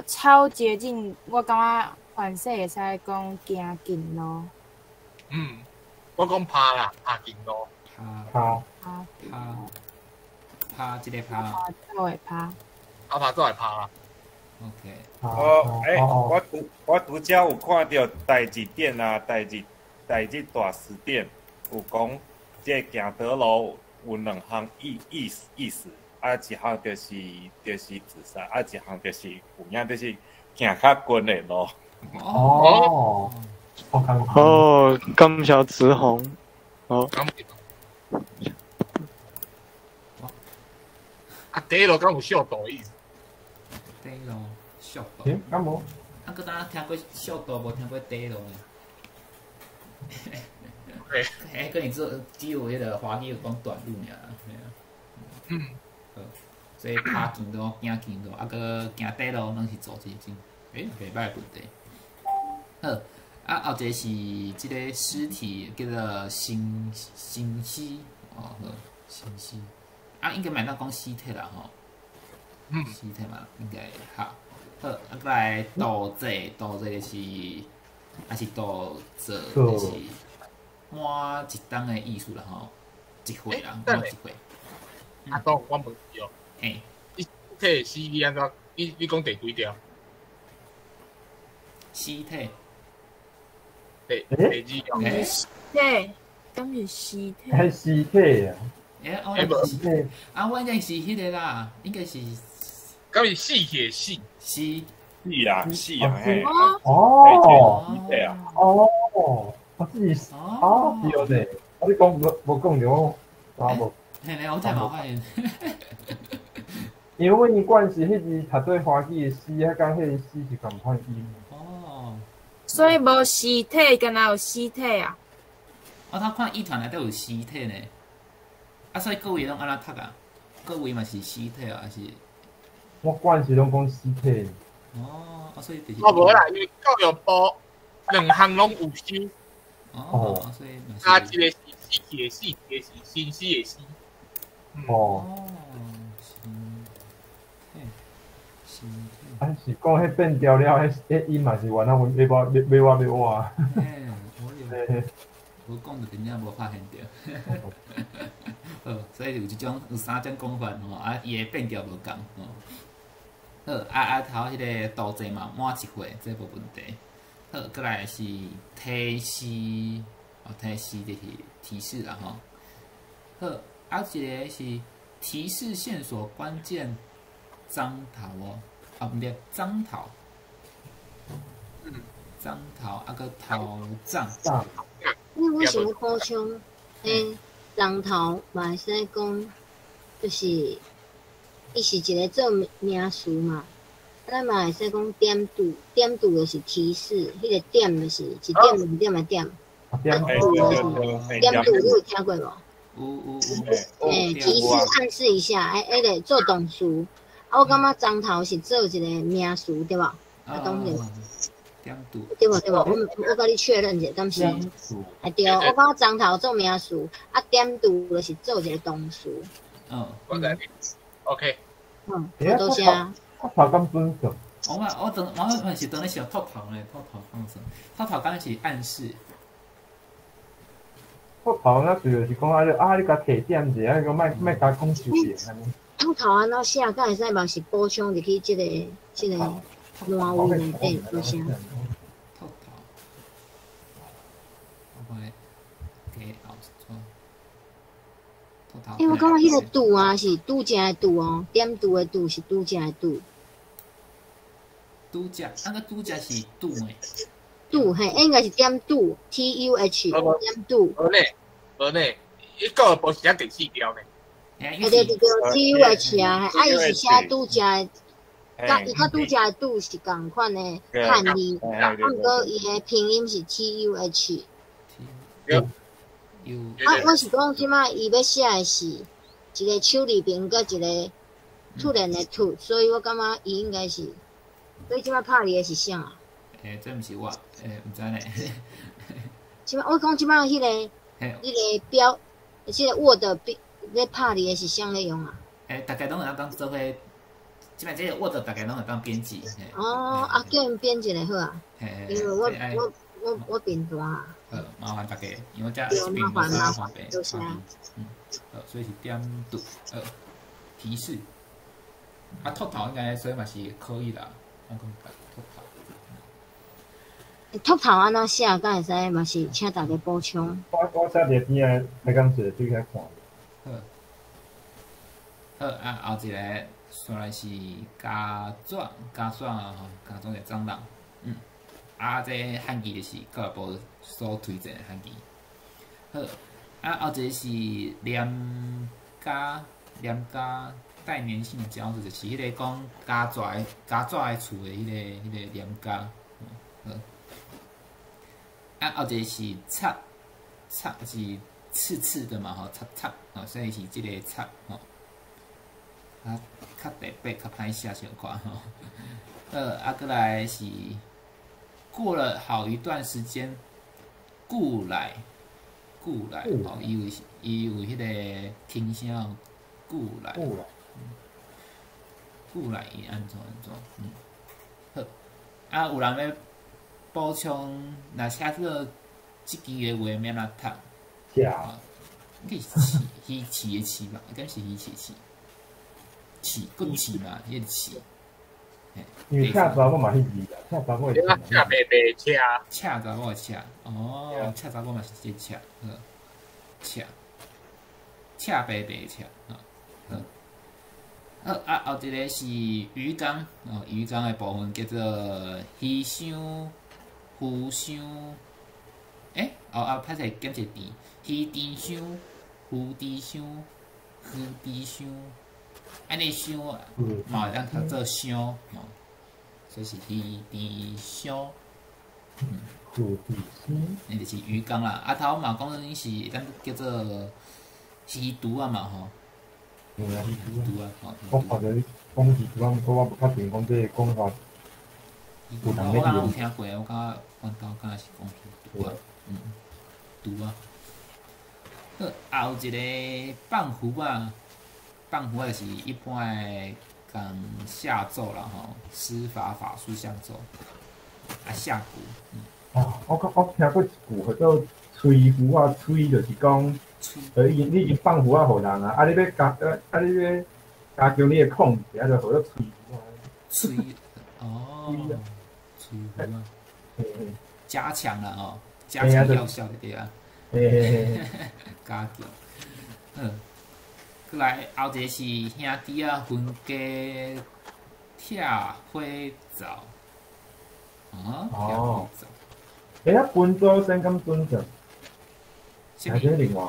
超捷径，我感觉凡事会使讲行近路。我讲爬啦，爬近路。爬，即个爬。走会爬。啊，爬走会爬啦。OK。我拄则有看到台一点啊，台一大词典有讲，这行道路有两项意思，啊，一项就是自杀，啊，一项就是有影就是行较近的路。哦，感谢子红。哦。啊，底路敢有速度意思？底路速度。敢无？啊，佮咱听过速度，无听过底路呢。可能只有迄个华语有讲短路尔。所以爬近路、行近路，啊，佮行底路拢是做捷径。袂歹问题。好，啊，后一个是即个尸体叫做新尸，好，新尸。啊，应该嘛当讲尸体啦吼。尸体嘛，应该好。好，啊，过来倒这个是，还是倒这就是满一档的意思啦吼，一岁啦，满一岁。啊，当我问你哦，你体尸体安怎？你讲第几条？尸体。第二条。体，敢是尸体？还尸体啊？我应该是迄个啦，应该是。敢是死去死？死啊，嘿。对啊。我自己是的。我你讲无讲着我无。我真冇发现。因为我因惯是迄字读对华语的诗，迄甲迄个诗是共款音。所以无尸体，敢若有尸体啊？他看乐团内底有尸体呢。啊，所以各位拢安怎读啊？各位嘛是尸体啊，还是？我惯是拢讲尸体。所以就是。无啦，因为教育部两项拢有诗。所以。啊，一个是死去的死，一个是新死的死。啊，是讲迄变调了，迄音嘛是原来阮要挖。无讲就真正无发现着。所以有三种讲法吼，啊，伊的变调无共吼。好，头迄个倒债嘛，满一岁，这无问题。好，过来是提示，提示就是提示啦吼。好，一个是提示线索关键章头毋对，章头。章头啊个头章。因为我想要补充，章头嘛会使讲，就是伊是一个做名词嘛，咱嘛会使讲点度，点度就是提示，迄个点就是一点两点的点，点度你有听过无？有。提示暗示一下，迄个做动词，我感觉章头是做一个名词，对无？讲对。对无？我甲你确认者，敢是？对，我感觉章头做名词，啊点度就是做一个动词。我知。OK。多谢。秃头敢准确？我是当咧想秃头咧，秃头放生，秃头敢是暗示。秃头那就是讲你甲提点者，啊，个莫甲讲受点安尼。秃头安怎写？敢会使嘛是补充入去即个。满位内底，多谢。因为我感觉迄个拄啊是拄正的拄哦，点拄的拄是拄正的拄。拄正，那个拄正是拄诶。拄嘿，应该是点拄 ，TUH 点拄。无呢，伊讲的无写第四条呢。对对对 ，TUH 啊，啊伊是写拄正的。甲伊甲拄则的拄是共款的汉字，啊，毋过伊的拼音是 TUH。我是讲即摆伊要写的是一个手字边，佮一个突然的突，所以我感觉伊应该是，所以即摆拍你的是啥啊？这毋是我，毋知呢。即摆我讲即摆迄个标，即个 Word 要拍你的是啥内容啊？大家拢会当做伙。即摆即个 Word 大概拢会当编辑。啊，叫因编一个好啊。因为我变大啊。麻烦大家，因为这是麻烦，多谢。所以是点读提示。秃头应该所以嘛是可以啦。我讲秃头。秃头安怎写，敢会使嘛是请大家补充。我写伫边啊，来讲做对遐看。好，后一个。再来是加壮啊，加壮的蟑螂，这汉字就是教育部所推荐的汉字。好，后一个是黏家带粘性的胶质，就是迄个讲家纸的厝的迄个黏家。后一个是插是刺的嘛吼，插所以是即个插吼。较特别、较歹写小可吼。过来是过了好一段时间，故来，吼，伊有迄个轻声，故来，伊安怎？好，有人要补充，若写个即支的话免哪读？应该是鱼翅的翅吧？应该是鱼翅翅。骨翅嘛，迄个翅。因为恰查某嘛迄字啦，恰查某的。恰白白恰。恰查某的恰，恰查某嘛是即个恰，恰白白恰，后一个是鱼缸，鱼缸的部分叫做鱼箱、鱼箱，歹势减一个字，鱼池箱、鱼池箱、鱼池箱。安尼箱啊，嘛会当读做箱，所以是鱼池箱。那就是鱼缸啦。头嘛讲是咱叫做鱼肚啊嘛吼。鱼肚啊，我看着你讲鱼肚啊，毋过我无确定讲这个讲法。我敢有听过，我感阮兜敢若是讲鱼肚啊，肚啊。后一个放鱼啊。放符就是一般的讲下咒啦吼，施法法术下咒，下蛊。我听过一句叫做吹符啊，吹就是讲，你已经放符啊，互人啊，你要加强你的控制，就互做吹符啊。吹符啊。加强啦吼，加强药效的对啊。加强，过来后一个是兄弟啊，分家拆火灶。分祖先敢准着？还是另外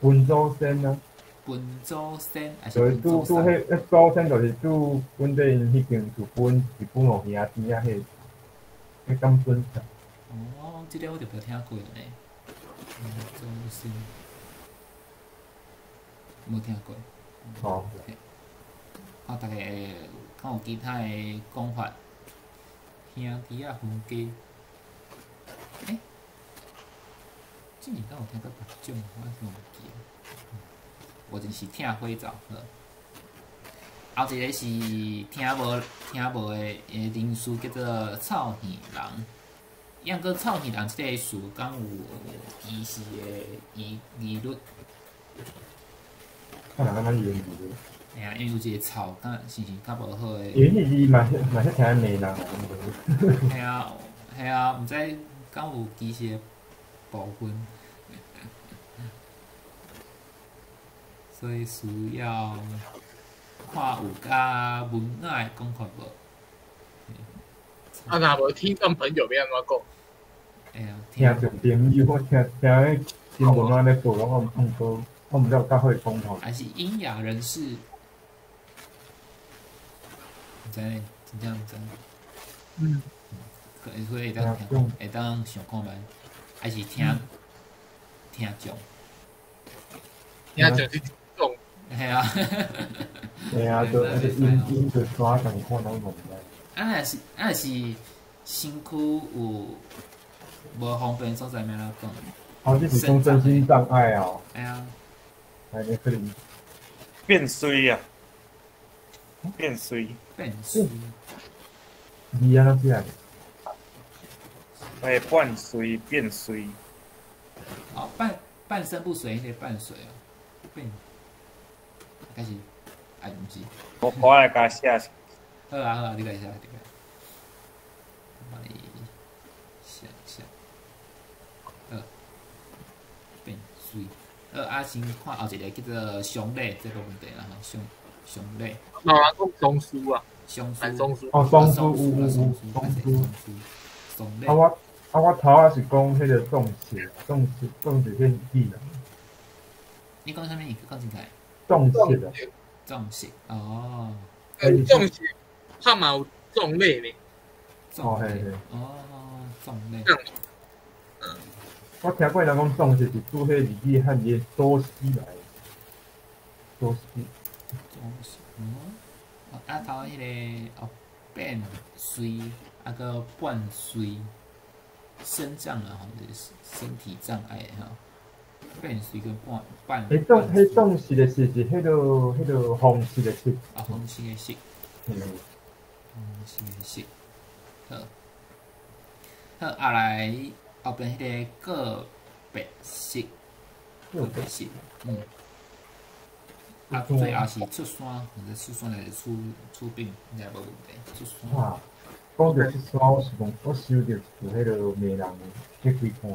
分祖先啊？分祖先，就是拄迄祖先，就是拄本地因迄边就分互兄弟啊，迄敢准着？这个我就无听过呢。分祖先。无听过。大家敢有其他的讲法？兄弟啊，分家。之前敢有听过别种，我忘记了。我就是听火灶。后一个是听无的灵书，叫做臭耳人。抑个臭耳人即个词，敢有疑似的疑虑？看人敢若言语嘿啊，因为有一个臭，是较无好诶。言语嘛是听内人。嘿啊，毋知敢有歧视诶部分。所以需要看有甲文雅的讲法无？啊，若无听众朋友要安怎讲？哎呀，听上朋友，我听迄新闻安尼报，我毋了较会讲吼。还是阴阳人士？唔知呢，真正唔知。嗯。会当听，会当想看觅，还是听众？听众是众。系啊。系啊，就音就刷上看到问题。若是身躯有无方便所在，咩啦讲？哦，你是讲身心障碍哦？系啊。还没可能变衰啊！变衰。变衰。你安怎讲？半衰变衰。哦，半身不遂，迄个半衰哦，变，开始，哎，毋是。我来甲写。好啊，你甲写，帮你写。变衰。啊，先看后一个叫做熊类这个问题啦，熊类。人讲松鼠啊。松鼠。哦，松鼠，松类。我头仔是讲迄个中邪迄语啦。你讲啥物？讲真开。中邪啊。中邪哦。中邪，他嘛有种类呢。哦，嘿。哦，种类。我听过人讲中邪是拄迄日语汉字多西来。多西。啊，头迄个变衰，啊个半衰。身障啊，就是身体障碍哈，变衰跟半。迄种是的是迄个风湿的湿。啊，风湿的湿。风湿的湿。好，后来后边迄个个别湿。啊，最后是出山，或者出山来出病，应该无问题。出山。讲着出山，我是讲，我收着是迄个美人迄几盘。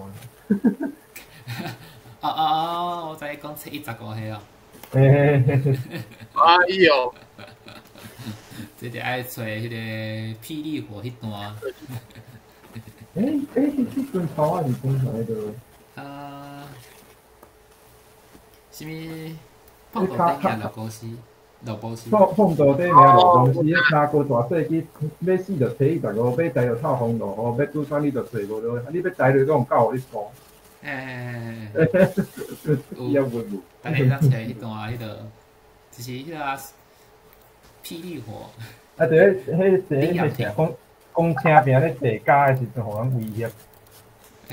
我知你讲115迄哦。哎呦！这就爱找迄个霹雳火迄段。迄阵头啊是讲啥迄个？什么？碰到底下老公司。碰到底名老公司，迄三哥大细去要死就提15，要逮就透风路，吼，要拄啥你就找无落，你要逮就讲狗互你讲。有问无？但是咱找迄段迄个，就是迄个霹雳火。啊，迄讲车边咧地加的时阵，互人威胁。迄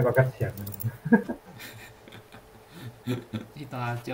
个较强。迄段就。